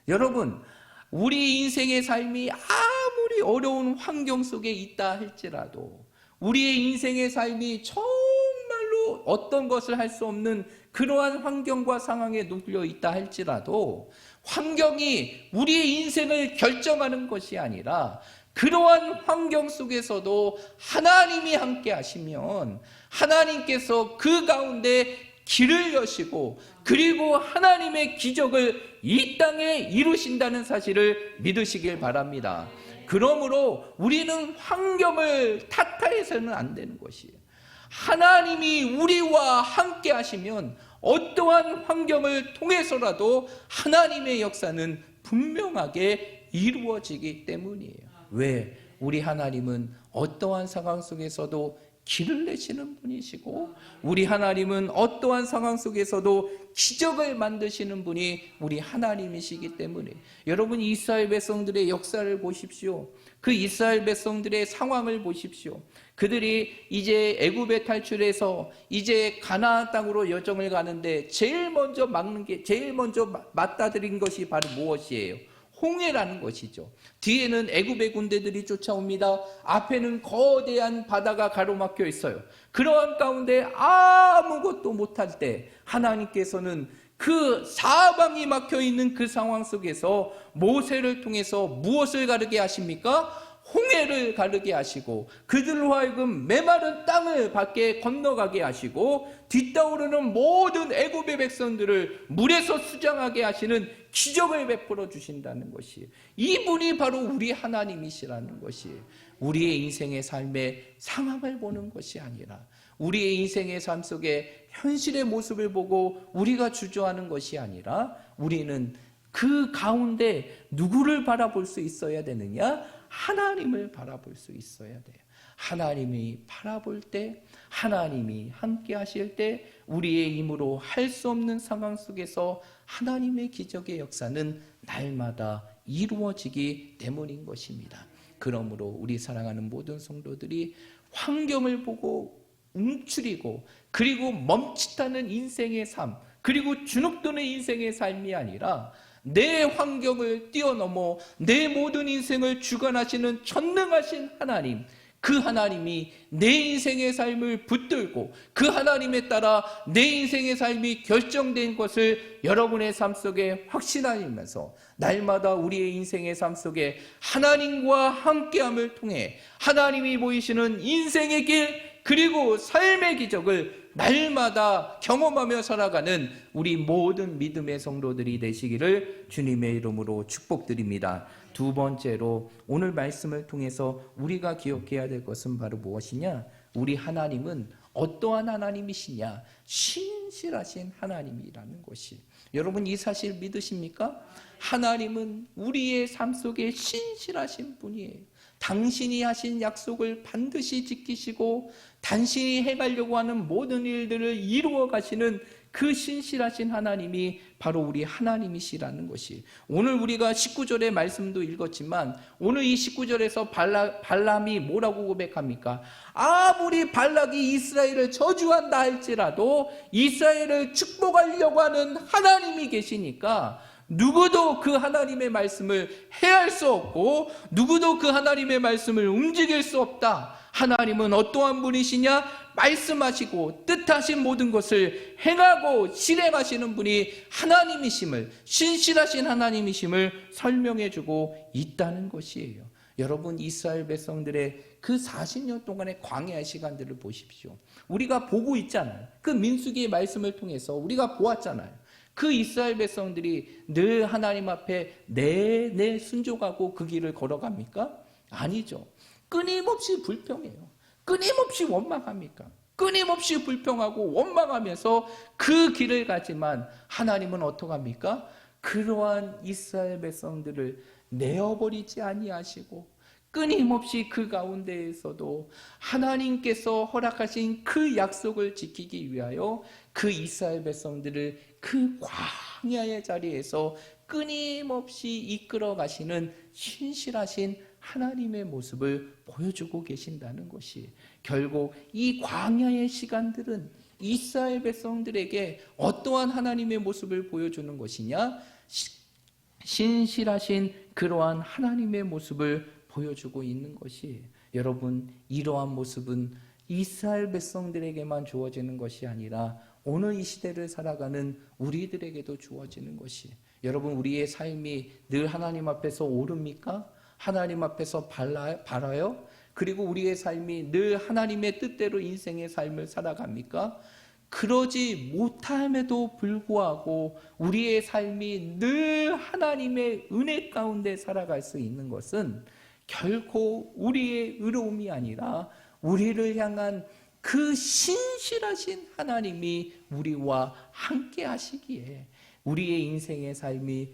여러분, 우리 인생의 삶이 아무리 어려운 환경 속에 있다 할지라도, 우리의 인생의 삶이 정말로 어떤 것을 할 수 없는 그러한 환경과 상황에 놓여 있다 할지라도 환경이 우리의 인생을 결정하는 것이 아니라 그러한 환경 속에서도 하나님이 함께 하시면 하나님께서 그 가운데 길을 여시고 그리고 하나님의 기적을 이 땅에 이루신다는 사실을 믿으시길 바랍니다. 그러므로 우리는 환경을 탓해서는 안 되는 것이에요. 하나님이 우리와 함께 하시면 어떠한 환경을 통해서라도 하나님의 역사는 분명하게 이루어지기 때문이에요. 왜? 우리 하나님은 어떠한 상황 속에서도 길을 내시는 분이시고 우리 하나님은 어떠한 상황 속에서도 기적을 만드시는 분이 우리 하나님이시기 때문에. 여러분, 이스라엘 백성들의 역사를 보십시오. 그 이스라엘 백성들의 상황을 보십시오. 그들이 이제 애굽에 탈출해서 이제 가나안 땅으로 여정을 가는데 제일 먼저 맞닥뜨린 것이 바로 무엇이에요? 홍해라는 것이죠. 뒤에는 애굽의 군대들이 쫓아옵니다. 앞에는 거대한 바다가 가로막혀 있어요. 그러한 가운데 아무것도 못할 때 하나님께서는 그 사방이 막혀 있는 그 상황 속에서 모세를 통해서 무엇을 가르게 하십니까? 홍해를 가르게 하시고 그들로 하여금 메마른 땅을 밖에 건너가게 하시고 뒤따오르는 모든 애굽의 백성들을 물에서 수장하게 하시는 기적을 베풀어 주신다는 것이, 이분이 바로 우리 하나님이시라는 것이, 우리의 인생의 삶의 상황을 보는 것이 아니라 우리의 인생의 삶 속에 현실의 모습을 보고 우리가 주저하는 것이 아니라 우리는 그 가운데 누구를 바라볼 수 있어야 되느냐? 하나님을 바라볼 수 있어야 돼요. 하나님이 바라볼 때, 하나님이 함께 하실 때 우리의 힘으로 할 수 없는 상황 속에서 하나님의 기적의 역사는 날마다 이루어지기 때문인 것입니다. 그러므로 우리 사랑하는 모든 성도들이 환경을 보고 움츠리고 그리고 멈칫하는 인생의 삶, 그리고 주눅드는 인생의 삶이 아니라 내 환경을 뛰어넘어 내 모든 인생을 주관하시는 전능하신 하나님, 그 하나님이 내 인생의 삶을 붙들고 그 하나님에 따라 내 인생의 삶이 결정된 것을 여러분의 삶 속에 확신하면서 날마다 우리의 인생의 삶 속에 하나님과 함께함을 통해 하나님이 보이시는 인생의 길 그리고 삶의 기적을 날마다 경험하며 살아가는 우리 모든 믿음의 성도들이 되시기를 주님의 이름으로 축복드립니다. 두 번째로 오늘 말씀을 통해서 우리가 기억해야 될 것은 바로 무엇이냐? 우리 하나님은 어떠한 하나님이시냐? 신실하신 하나님이라는 것이, 여러분 이 사실 믿으십니까? 하나님은 우리의 삶 속에 신실하신 분이에요. 당신이 하신 약속을 반드시 지키시고 당신이 해가려고 하는 모든 일들을 이루어 가시는 그 신실하신 하나님이 바로 우리 하나님이시라는 것이, 오늘 우리가 19절의 말씀도 읽었지만 오늘 이 19절에서 발람이 뭐라고 고백합니까? 아무리 발락이 이스라엘을 저주한다 할지라도 이스라엘을 축복하려고 하는 하나님이 계시니까 누구도 그 하나님의 말씀을 해할 수 없고 누구도 그 하나님의 말씀을 움직일 수 없다. 하나님은 어떠한 분이시냐? 말씀하시고 뜻하신 모든 것을 행하고 실행하시는 분이 하나님이심을, 신실하신 하나님이심을 설명해주고 있다는 것이에요. 여러분 이스라엘 백성들의 그 40년 동안의 광야의 시간들을 보십시오. 우리가 보고 있잖아요. 그 민수기의 말씀을 통해서 우리가 보았잖아요. 그 이스라엘 백성들이 늘 하나님 앞에 내내 순종하고 그 길을 걸어갑니까? 아니죠. 끊임없이 불평해요. 끊임없이 원망합니까? 끊임없이 불평하고 원망하면서 그 길을 가지만 하나님은 어떡합니까? 그러한 이스라엘 백성들을 내어버리지 아니하시고 끊임없이 그 가운데에서도 하나님께서 허락하신 그 약속을 지키기 위하여 그 이스라엘 백성들을 그 광야의 자리에서 끊임없이 이끌어 가시는 신실하신 하나님의 모습을 보여주고 계신다는 것이, 결국 이 광야의 시간들은 이스라엘 백성들에게 어떠한 하나님의 모습을 보여주는 것이냐? 신실하신 그러한 하나님의 모습을 보여주고 있는 것이, 여러분 이러한 모습은 이스라엘 백성들에게만 주어지는 것이 아니라 오늘 이 시대를 살아가는 우리들에게도 주어지는 것이, 여러분 우리의 삶이 늘 하나님 앞에서 옳습니까? 하나님 앞에서 바라요? 그리고 우리의 삶이 늘 하나님의 뜻대로 인생의 삶을 살아갑니까? 그러지 못함에도 불구하고 우리의 삶이 늘 하나님의 은혜 가운데 살아갈 수 있는 것은 결코 우리의 의로움이 아니라 우리를 향한 그 신실하신 하나님이 우리와 함께 하시기에 우리의 인생의 삶이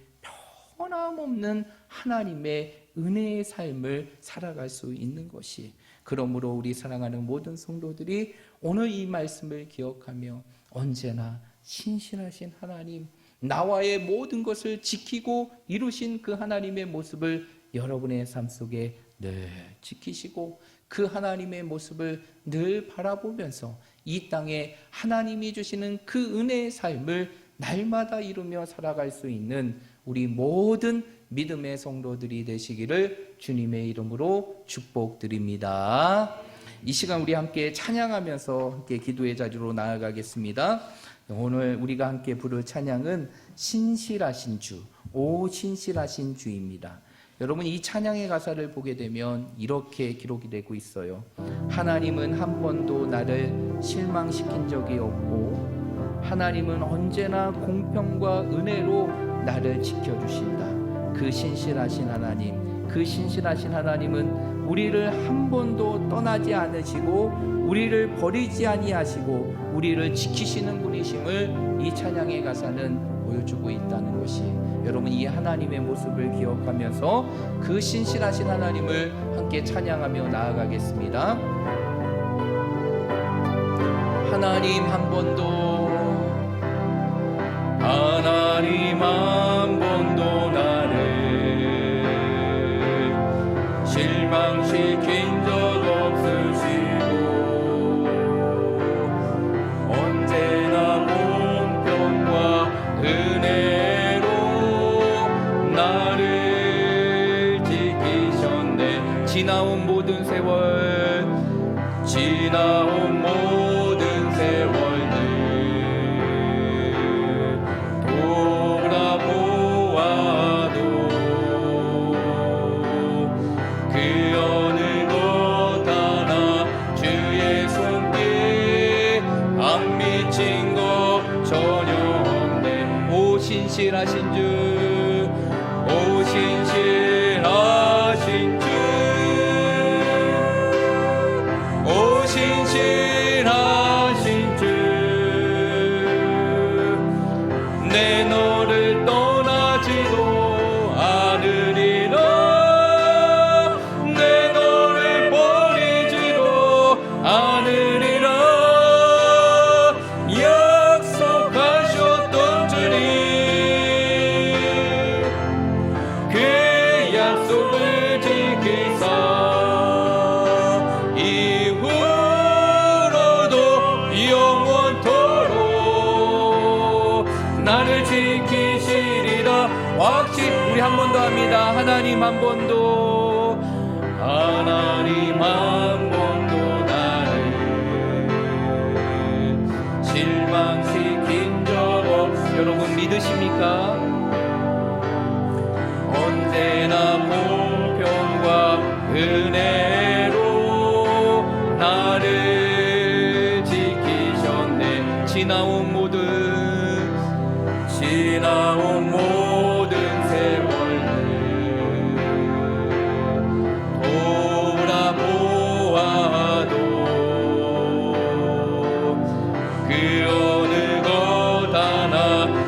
변함없는 하나님의 은혜의 삶을 살아갈 수 있는 것이, 그러므로 우리 사랑하는 모든 성도들이 오늘 이 말씀을 기억하며 언제나 신실하신 하나님, 나와의 모든 것을 지키고 이루신 그 하나님의 모습을 여러분의 삶 속에 늘 지키시고 그 하나님의 모습을 늘 바라보면서 이 땅에 하나님이 주시는 그 은혜의 삶을 날마다 이루며 살아갈 수 있는 우리 모든 믿음의 성도들이 되시기를 주님의 이름으로 축복드립니다. 이 시간 우리 함께 찬양하면서 함께 기도의 자리로 나아가겠습니다. 오늘 우리가 함께 부를 찬양은 신실하신 주, 오 신실하신 주입니다. 여러분, 이 찬양의 가사를 보게 되면 이렇게 기록이 되고 있어요. 하나님은 한 번도 나를 실망시킨 적이 없고 하나님은 언제나 공평과 은혜로 나를 지켜주신다. 그 신실하신 하나님, 그 신실하신 하나님은 우리를 한 번도 떠나지 않으시고 우리를 버리지 아니하시고 우리를 지키시는 분이심을 이 찬양의 가사는 보여주고 있다는 것이, 여러분, 이 하나님의 모습을 기억하면서 그 신실하신 하나님을 함께 찬양하며 나아가겠습니다. 하나님 한 번도, 하나님 한 번도 나를 실망시킨 적 없으시고 언제나 공평과 은혜로 나를 지키셨네. 지나온 모든 세월, 지나온 모든 세월들 돌아보아도 그 어느 것 하나 주의 손길 안 미친 것 전혀 없네. 오 신실하신 주, 오 신실하신 주, 오 신실하신 주, 내 너를 떠나지도 않으리라, 내 너를 버리지도 않으리라 약속하셨던 주님, 그 약속을 지키사 이후로도 영원토록 나를 지키시리라 확신. 우리 한 번 더 합니다. 하나님 한 번도, 하나님 한 번도 나를 실망시킨 적 없. 여러분 믿으십니까? 언제나 공평과 은혜로 나를 지키셨네. 지나온 모든 세월들 돌아보아도 그 어느 것 하나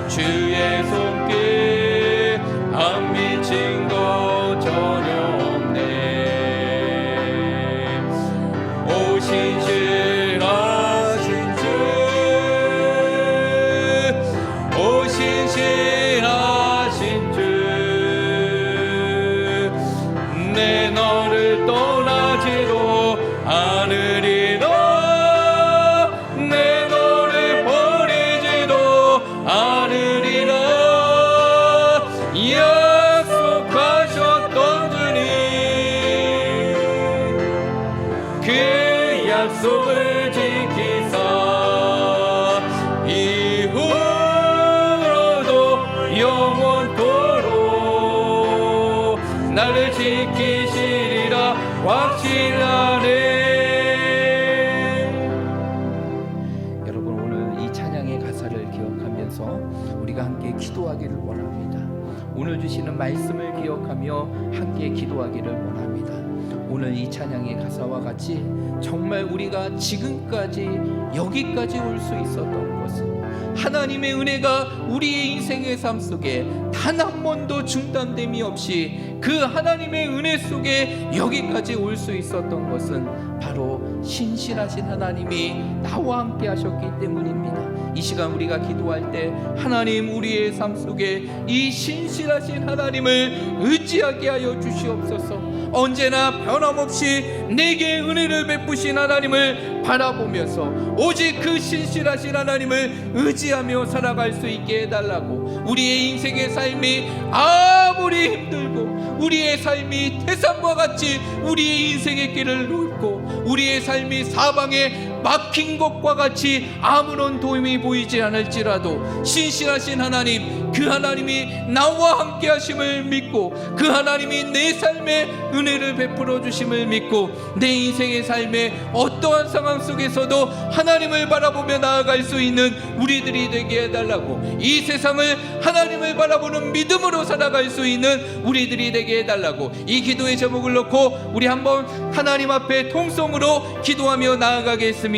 주의 손길 안 미친 것 전혀 없네. 오 신실하신 주, 오 신실하신 주, 내 너를 떠나지도 않으리라, 내 너를 버리지도 않으리라 약속하셨던 주님, 그 약속을 지키사 이후로도 영원토록 나를 지키시리라 확신하네. 여러분, 오늘 이 찬양의 가사를 기억하면서 우리가 함께 기도하기를 원합니다. 오늘 주시는 말씀을 기억하며 함께 기도하기를 원합니다. 오늘 이 찬양의 가사와 같이 정말 우리가 지금까지 여기까지 올 수 있었던 것은 하나님의 은혜가 우리의 인생의 삶 속에 단 한 번도 중단됨이 없이 그 하나님의 은혜 속에 여기까지 올 수 있었던 것은 바로 신실하신 하나님이 나와 함께 하셨기 때문입니다. 이 시간 우리가 기도할 때 하나님, 우리의 삶 속에 이 신실하신 하나님을 의지하게 하여 주시옵소서. 언제나 변함없이 내게 은혜를 베푸신 하나님을 바라보면서 오직 그 신실하신 하나님을 의지하며 살아갈 수 있게 해달라고, 우리의 인생의 삶이 아무리 힘들고 우리의 삶이 태산과 같이 우리의 인생의 길을 놓고 우리의 삶이 사방에 막힌 것과 같이 아무런 도움이 보이지 않을지라도 신실하신 하나님, 그 하나님이 나와 함께 하심을 믿고 그 하나님이 내 삶에 은혜를 베풀어 주심을 믿고 내 인생의 삶에 어떠한 상황 속에서도 하나님을 바라보며 나아갈 수 있는 우리들이 되게 해달라고, 이 세상을 하나님을 바라보는 믿음으로 살아갈 수 있는 우리들이 되게 해달라고, 이 기도의 제목을 놓고 우리 한번 하나님 앞에 통성으로 기도하며 나아가겠습니다.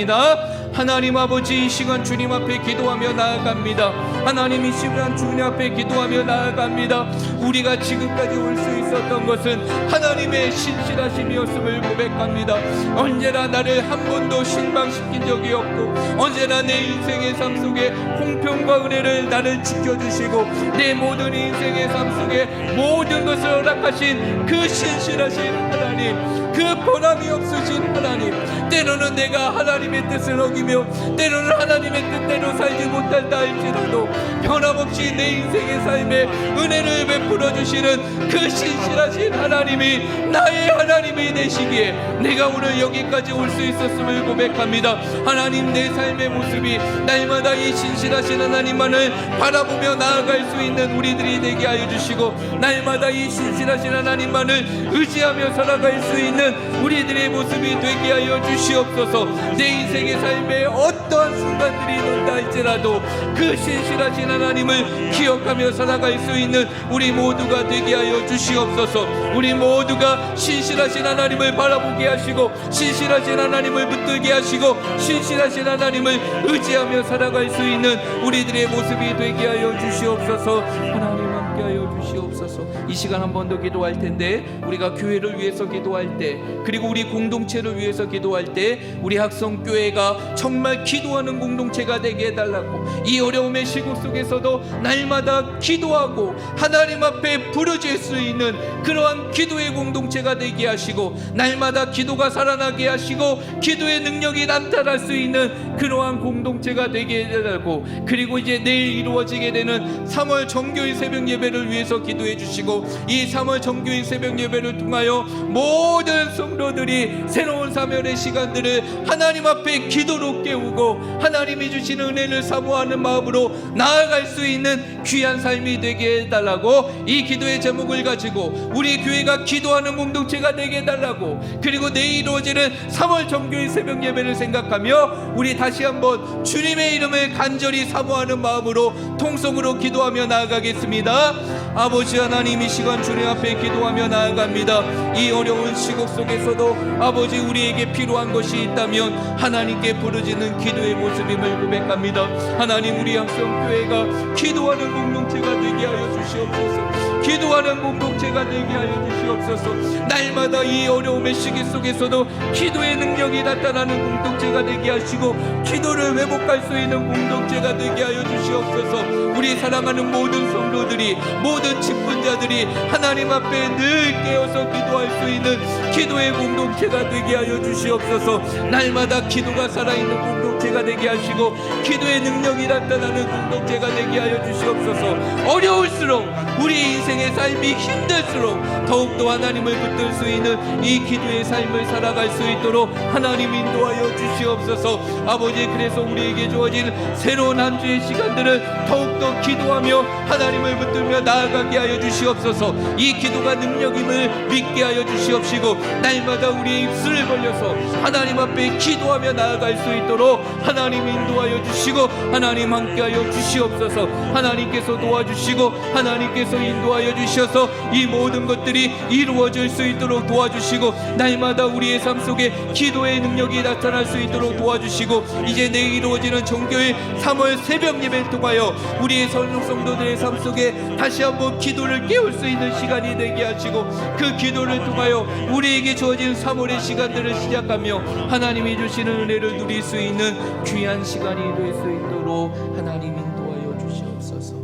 하나님 아버지, 이 시간 주님 앞에 기도하며 나아갑니다. 하나님, 이 시간 주님 앞에 기도하며 나아갑니다. 우리가 지금까지 올 수 있었던 것은 하나님의 신실하심이었음을 고백합니다. 언제나 나를 한 번도 실망시킨 적이 없고 언제나 내 인생의 삶 속에 공평과 은혜를 나를 지켜주시고 내 모든 인생의 삶 속에 모든 것을 허락하신 그 신실하신 하나님, 그 변함이 없으신 하나님, 때로는 내가 하나님의 뜻을 어기며 때로는 하나님의 뜻대로 살지 못한다 할지라도 변함없이 내 인생의 삶에 은혜를 베풀어 주시는 그 신실하신 하나님이 나의 하나님이 되시기에 내가 오늘 여기까지 올 수 있었음을 고백합니다. 하나님, 내 삶의 모습이 날마다 이 신실하신 하나님만을 바라보며 나아갈 수 있는 우리들이 되게 하여 주시고 날마다 이 신실하신 하나님만을 의지하며 살아갈 수 있는 우리들의 모습이 되게 하여 주시옵소서. 내 인생의 삶에 어떠한 순간들이 있다 할지라도 그 신실하신 하나님을 기억하며 살아갈 수 있는 우리 모두가 되게 하여 주시옵소서. 우리 모두가 신실하신 하나님을 바라보게 하시고 신실하신 하나님을 붙들게 하시고 신실하신 하나님을 의지하며 살아갈 수 있는 우리들의 모습이 되게 하여 주시옵소서. 하나님 함께 하여 주시옵소서. 이 시간 한 번 더 기도할 텐데, 우리가 교회를 위해서 기도할 때, 그리고 우리 공동체를 위해서 기도할 때 우리 학성교회가 정말 기도하는 공동체가 되게 해달라고, 이 어려움의 시국 속에서도 날마다 기도하고 하나님 앞에 부르짖을 수 있는 그러한 기도의 공동체가 되게 하시고 날마다 기도가 살아나게 하시고 기도의 능력이 나타날 수 있는 그러한 공동체가 되게 해달라고, 그리고 이제 내일 이루어지게 되는 3월 정교인 새벽 예배를 위해서 기도해 주시고 이 3월 정교인 새벽 예배를 통하여 모든 성도들이 새로운 사면의 시간들을 하나님 앞에 기도로 깨우고 하나님이 주시는 은혜를 사모하는 마음으로 나아갈 수 있는 귀한 삶이 되게 해달라고, 이 기도의 제목을 가지고 우리 교회가 기도하는 공동체가 되게 해달라고, 그리고 내일 이루어지는 3월 정교인 새벽 예배를 생각하며 우리 다시 한번 주님의 이름을 간절히 사모하는 마음으로 통성으로 기도하며 나아가겠습니다. 아버지 하나님, 이 시간 주님 앞에 기도하며 나아갑니다. 이 어려운 시국 속에서도 아버지, 우리에게 필요한 것이 있다면 하나님께 부르짖는 기도의 모습임을 고백합니다. 하나님, 우리 학성교회가 기도하는 공동체가 되게 하여 주시옵소서. 기도하는 공동체가 되게 하여 주시옵소서. 날마다 이 어려움의 시기 속에서도 기도의 능력이 나타나는 공동체가 되게 하시고 기도를 회복할 수 있는 공동체가 되게 하여 주시옵소서. 우리 사랑하는 모든 성도들이, 모든 직분자들이 하나님 앞에 늘 깨어서 기도할 수 있는 기도의 공동체가 되게 하여 주시옵소서. 날마다 기도가 살아있는 공동체가 되게 하시고 기도의 능력이 나타나는 공동체가 되게 하여 주시옵소서. 어려울수록 우리 인생의 삶이 힘들수록 더욱더 하나님을 붙들 수 있는 이 기도의 삶을 살아갈 수 있도록 하나님 인도하여 주시옵소서. 아버지, 그래서 우리에게 주어진 새로운 한 주의 시간들을 더욱더 기도하며 하나님을 붙들며 나아가게 하여 주시옵소서. 이 기도가 능력임을 믿게 하여 주시옵시고 날마다 우리의 입술을 벌려서 하나님 앞에 기도하며 나아갈 수 있도록 하나님 인도하여 주시고 하나님 함께하여 주시옵소서. 하나님께서 도와주시고 하나님께서 인도하여 주셔서 이 모든 것들이 이루어질 수 있도록 도와주시고 날마다 우리의 삶 속에 기도의 능력이 나타날 수 있도록 도와주시고 이제 내일 이루어지는 정교회 3월 새벽 예배를 통하여 우리의 성도들의 삶 속에 다시 한번 기도를 깨울 수 있는 시간이 되게 하시고 그 기도를 통하여 우리에게 주어진 3월의 시간들을 시작하며 하나님이 주시는 은혜를 누릴 수 있는 귀한 시간이 될 수 있도록 하나님 인도하여 주시옵소서.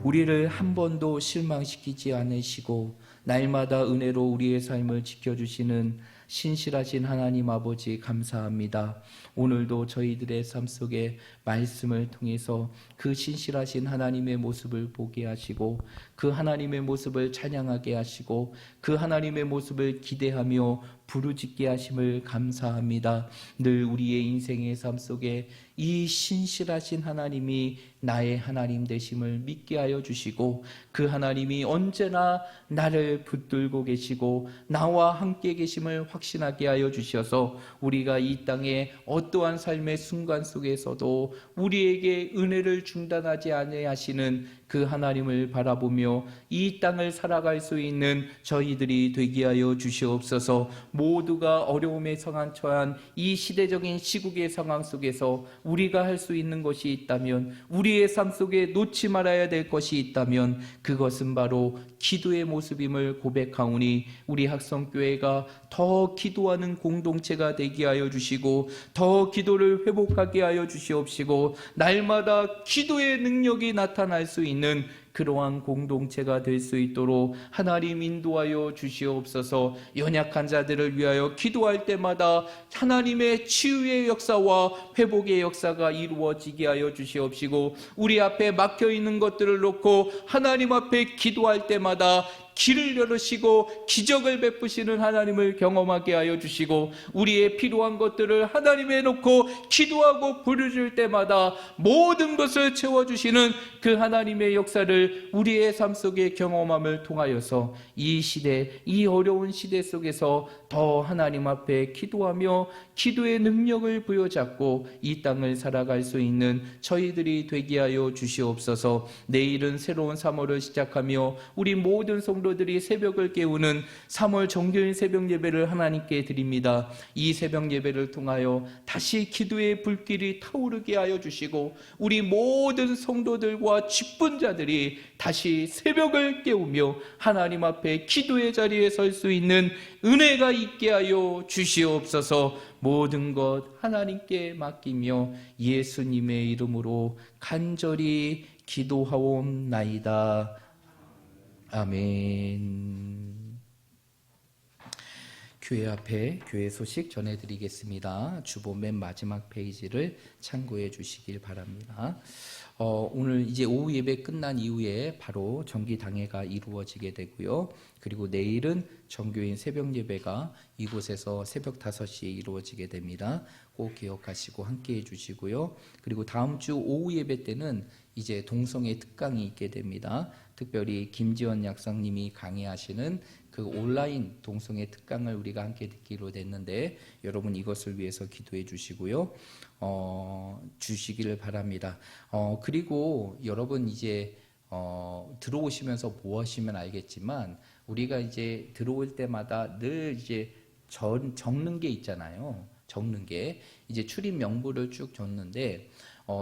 우리를 한 번도 실망시키지 않으시고 날마다 은혜로 우리의 삶을 지켜주시는 신실하신 하나님 아버지 감사합니다. 오늘도 저희들의 삶 속에 말씀을 통해서 그 신실하신 하나님의 모습을 보게 하시고 그 하나님의 모습을 찬양하게 하시고 그 하나님의 모습을 기대하며 부르짖게 하심을 감사합니다. 늘 우리의 인생의 삶 속에 이 신실하신 하나님이 나의 하나님 되심을 믿게 하여 주시고 그 하나님이 언제나 나를 붙들고 계시고 나와 함께 계심을 확신하게 하여 주셔서 우리가 이 땅에 어떠한 삶의 순간 속에서도 우리에게 은혜를 중단하지 아니하시는 그 하나님을 바라보며 이 땅을 살아갈 수 있는 저희들이 되게 하여 주시옵소서. 모두가 어려움에 처한 이 시대적인 시국의 상황 속에서 우리가 할 수 있는 것이 있다면, 우리의 삶 속에 놓지 말아야 될 것이 있다면 그것은 바로 기도의 모습임을 고백하오니 우리 학성교회가 더 기도하는 공동체가 되게 하여 주시고 더 기도를 회복하게 하여 주시옵시고 날마다 기도의 능력이 나타날 수 있는 그러한 공동체가 될 수 있도록 하나님 인도하여 주시옵소서. 연약한 자들을 위하여 기도할 때마다 하나님의 치유의 역사와 회복의 역사가 이루어지게 하여 주시옵시고 우리 앞에 막혀있는 것들을 놓고 하나님 앞에 기도할 때마다 길을 열으시고 기적을 베푸시는 하나님을 경험하게 하여 주시고 우리의 필요한 것들을 하나님에 놓고 기도하고 부르짖을 때마다 모든 것을 채워주시는 그 하나님의 역사를 우리의 삶 속에 경험함을 통하여서 이 시대, 이 어려운 시대 속에서 더 하나님 앞에 기도하며 기도의 능력을 부여잡고 이 땅을 살아갈 수 있는 저희들이 되게 하여 주시옵소서. 내일은 새로운 3월을 시작하며 우리 모든 성도들이 새벽을 깨우는 3월 정교인 새벽 예배를 하나님께 드립니다. 이 새벽 예배를 통하여 다시 기도의 불길이 타오르게 하여 주시고 우리 모든 성도들과 직분자들이 다시 새벽을 깨우며 하나님 앞에 기도의 자리에 설 수 있는 은혜가 있게 하여 주시옵소서. 모든 것 하나님께 맡기며 예수님의 이름으로 간절히 기도하옵나이다. 아멘. 교회 앞에 교회 소식 전해드리겠습니다. 주보 맨 마지막 페이지를 참고해 주시길 바랍니다. 오늘 이제 오후 예배 끝난 이후에 바로 정기당회가 이루어지게 되고요. 그리고 내일은 정교인 새벽 예배가 이곳에서 새벽 5시에 이루어지게 됩니다. 꼭 기억하시고 함께해 주시고요. 그리고 다음 주 오후 예배 때는 이제 동성애 특강이 있게 됩니다. 특별히 김지원 약사님이 강의하시는 그 온라인 동성애 특강을 우리가 함께 듣기로 됐는데 여러분 이것을 위해서 기도해 주시고요. 주시기를 바랍니다. 그리고 여러분 이제 들어오시면서 뭐 하시면 알겠지만 우리가 이제 들어올 때마다 늘 이제 적는 게 있잖아요. 적는 게 이제 출입 명부를 쭉 적는데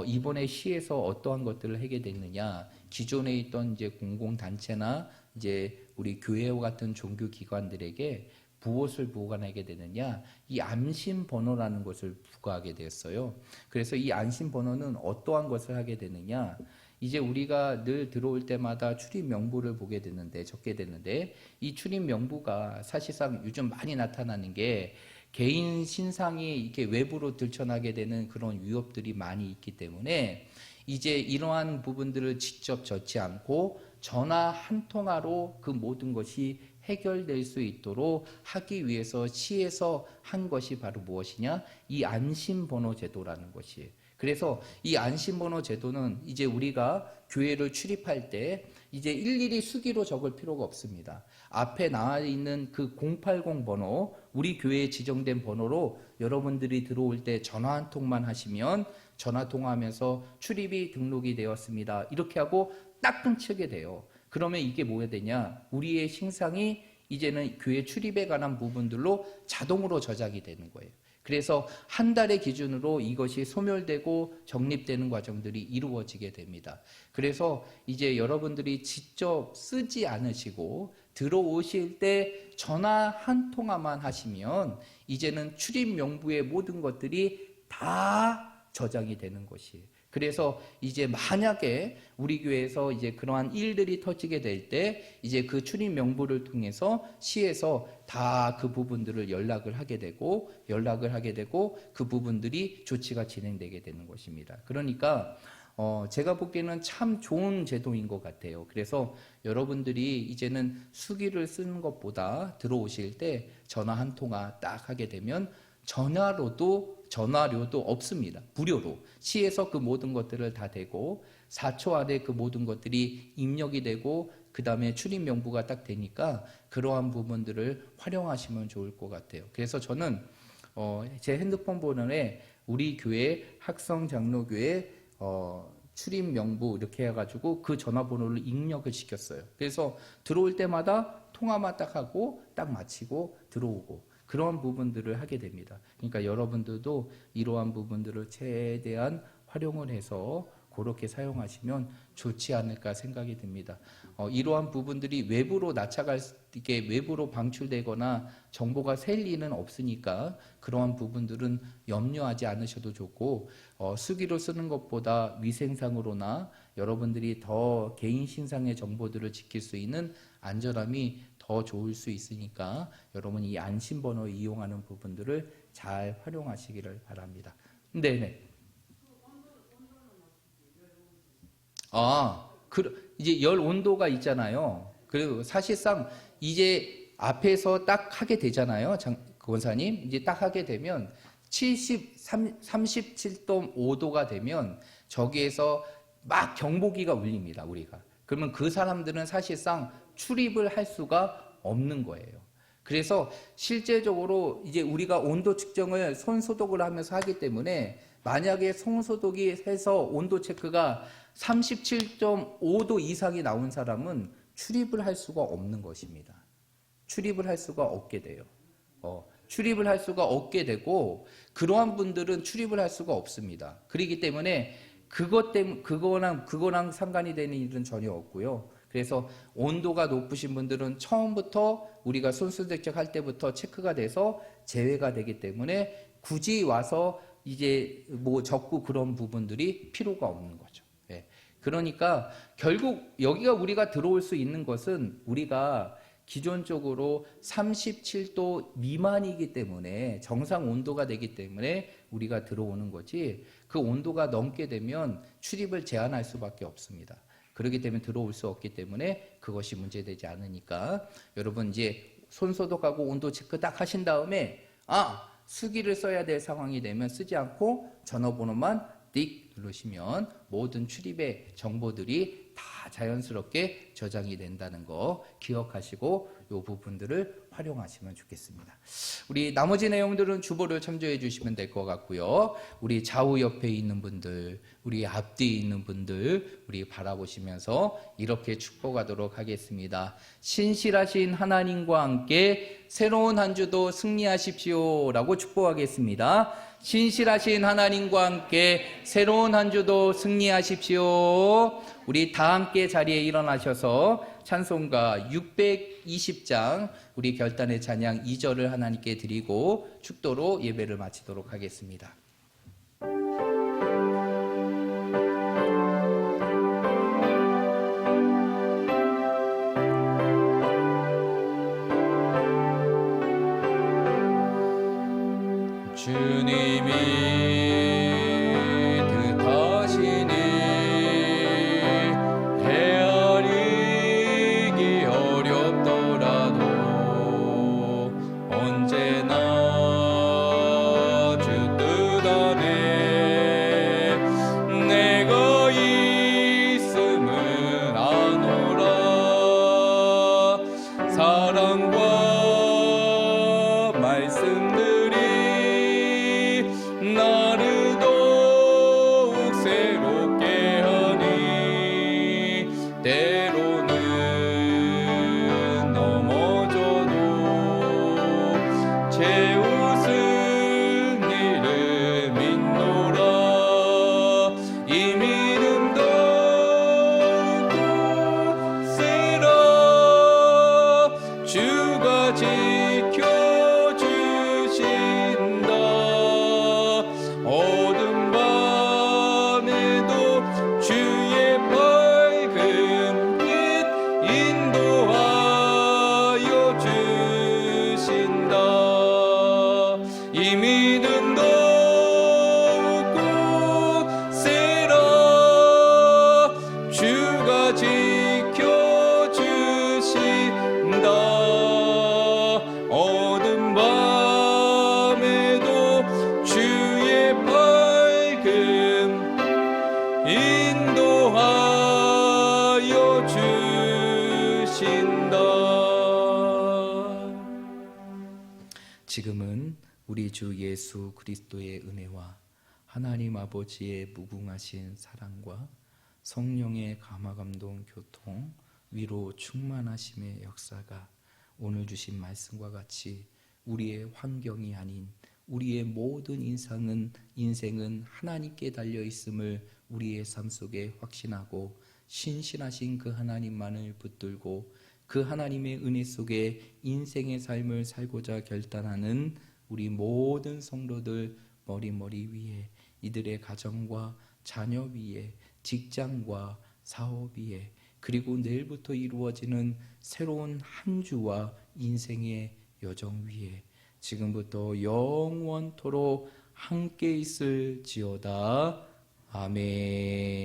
이번에 시에서 어떠한 것들을 하게 됐느냐? 기존에 있던 이제 공공단체나 이제 우리 교회와 같은 종교 기관들에게 무엇을 보관하게 되느냐? 이 안심 번호라는 것을 부과하게 되었어요. 그래서 이 안심 번호는 어떠한 것을 하게 되느냐? 이제 우리가 늘 들어올 때마다 출입 명부를 보게 되는데 적게 되는데 이 출입 명부가 사실상 요즘 많이 나타나는 게 개인 신상이 이렇게 외부로 들춰나게 되는 그런 위협들이 많이 있기 때문에 이제 이러한 부분들을 직접 적지 않고 전화 한 통화로 그 모든 것이 해결될 수 있도록 하기 위해서 시에서 한 것이 바로 무엇이냐? 이 안심번호 제도라는 것이에요. 그래서 이 안심번호 제도는 이제 우리가 교회를 출입할 때 이제 일일이 수기로 적을 필요가 없습니다. 앞에 나와 있는 그 080 번호, 우리 교회에 지정된 번호로 여러분들이 들어올 때 전화 한 통만 하시면 전화 통화하면서 출입이 등록이 되었습니다. 이렇게 하고 딱 끊치게 돼요. 그러면 이게 뭐가 되냐? 우리의 신상이 이제는 교회 출입에 관한 부분들로 자동으로 저장이 되는 거예요. 그래서 한 달의 기준으로 이것이 소멸되고 정립되는 과정들이 이루어지게 됩니다. 그래서 이제 여러분들이 직접 쓰지 않으시고 들어오실 때 전화 한 통화만 하시면 이제는 출입 명부의 모든 것들이 다 저장이 되는 것이에요. 그래서 이제 만약에 우리 교회에서 이제 그러한 일들이 터지게 될 때 이제 그 출입 명부를 통해서 시에서 다 그 부분들을 연락을 하게 되고 그 부분들이 조치가 진행되게 되는 것입니다. 그러니까 제가 보기에는 참 좋은 제도인 것 같아요. 그래서 여러분들이 이제는 수기를 쓰는 것보다 들어오실 때 전화 한 통화 딱 하게 되면 전화료도 없습니다. 무료로 시에서 그 모든 것들을 다 대고 4초 안에 그 모든 것들이 입력이 되고 그 다음에 출입 명부가 딱 되니까 그러한 부분들을 활용하시면 좋을 것 같아요. 그래서 저는 제 핸드폰 번호에 우리 교회 학성장로교회 출입 명부 이렇게 해가지고 그 전화번호를 입력을 시켰어요. 그래서 들어올 때마다 통화만 딱 하고 딱 마치고 들어오고 그런 부분들을 하게 됩니다. 그러니까 여러분들도 이러한 부분들을 최대한 활용을 해서 그렇게 사용하시면 좋지 않을까 생각이 듭니다. 이러한 부분들이 외부로 외부로 방출되거나 정보가 셀 리는 없으니까 그러한 부분들은 염려하지 않으셔도 좋고 수기로 쓰는 것보다 위생상으로나 여러분들이 더 개인 신상의 정보들을 지킬 수 있는 안전함이 더 좋을 수 있으니까 여러분 이 안심번호 이용하는 부분들을 잘 활용하시기를 바랍니다. 네네. 이제 열 온도가 있잖아요. 그리고 사실상 이제 앞에서 딱 하게 되잖아요. 권사님. 이제 딱 하게 되면 37.5도가 되면 저기에서 막 경보기가 울립니다. 우리가. 그러면 그 사람들은 사실상 출입을 할 수가 없는 거예요. 그래서 실제적으로 이제 우리가 온도 측정을 손 소독을 하면서 하기 때문에 만약에 손 소독이 해서 온도 체크가 37.5도 이상이 나온 사람은 출입을 할 수가 없는 것입니다. 출입을 할 수가 없게 돼요. 출입을 할 수가 없게 되고 그러한 분들은 출입을 할 수가 없습니다. 그렇기 때문에 그거랑 상관이 되는 일은 전혀 없고요. 그래서 온도가 높으신 분들은 처음부터 우리가 손소독 할 때부터 체크가 돼서 제외가 되기 때문에 굳이 와서 이제 적고 그런 부분들이 필요가 없는 거죠. 예. 그러니까 결국 여기가 우리가 들어올 수 있는 것은 우리가 기존적으로 37도 미만이기 때문에 정상 온도가 되기 때문에 우리가 들어오는 거지 그 온도가 넘게 되면 출입을 제한할 수밖에 없습니다. 그렇기 때문에 들어올 수 없기 때문에 그것이 문제되지 않으니까 여러분 이제 손 소독하고 온도 체크 딱 하신 다음에 수기를 써야 될 상황이 되면 쓰지 않고 전화번호만 띡 누르시면 모든 출입의 정보들이 다 자연스럽게 저장이 된다는 거 기억하시고 이 부분들을 활용하시면 좋겠습니다. 우리 나머지 내용들은 주보를 참조해 주시면 될 것 같고요. 우리 좌우 옆에 있는 분들, 우리 앞뒤에 있는 분들 우리 바라보시면서 이렇게 축복하도록 하겠습니다. 신실하신 하나님과 함께 새로운 한 주도 승리하십시오 라고 축복하겠습니다. 신실하신 하나님과 함께 새로운 한 주도 승리하십시오. 우리 다 함께 자리에 일어나셔서 찬송가 620장 우리 결단의 찬양 2절을 하나님께 드리고 축도로 예배를 마치도록 하겠습니다. 주님이 뜻하시니 헤아리기 어렵더라도 언제나 주 뜻 안에 내가 있음을 아노라. 사랑과 말씀들이 나를 지금은 우리 주 예수 그리스도의 은혜와 하나님 아버지의 무궁하신 사랑과 성령의 감화감동 교통 위로 충만하심의 역사가 오늘 주신 말씀과 같이 우리의 환경이 아닌 우리의 모든 인생은 하나님께 달려 있음을 우리의 삶 속에 확신하고 신실하신 그 하나님만을 붙들고 그 하나님의 은혜 속에 인생의 삶을 살고자 결단하는 우리 모든 성도들 머리 위에, 이들의 가정과 자녀 위에, 직장과 사업 위에, 그리고 내일부터 이루어지는 새로운 한 주와 인생의 여정 위에 지금부터 영원토록 함께 있을지어다. 아멘.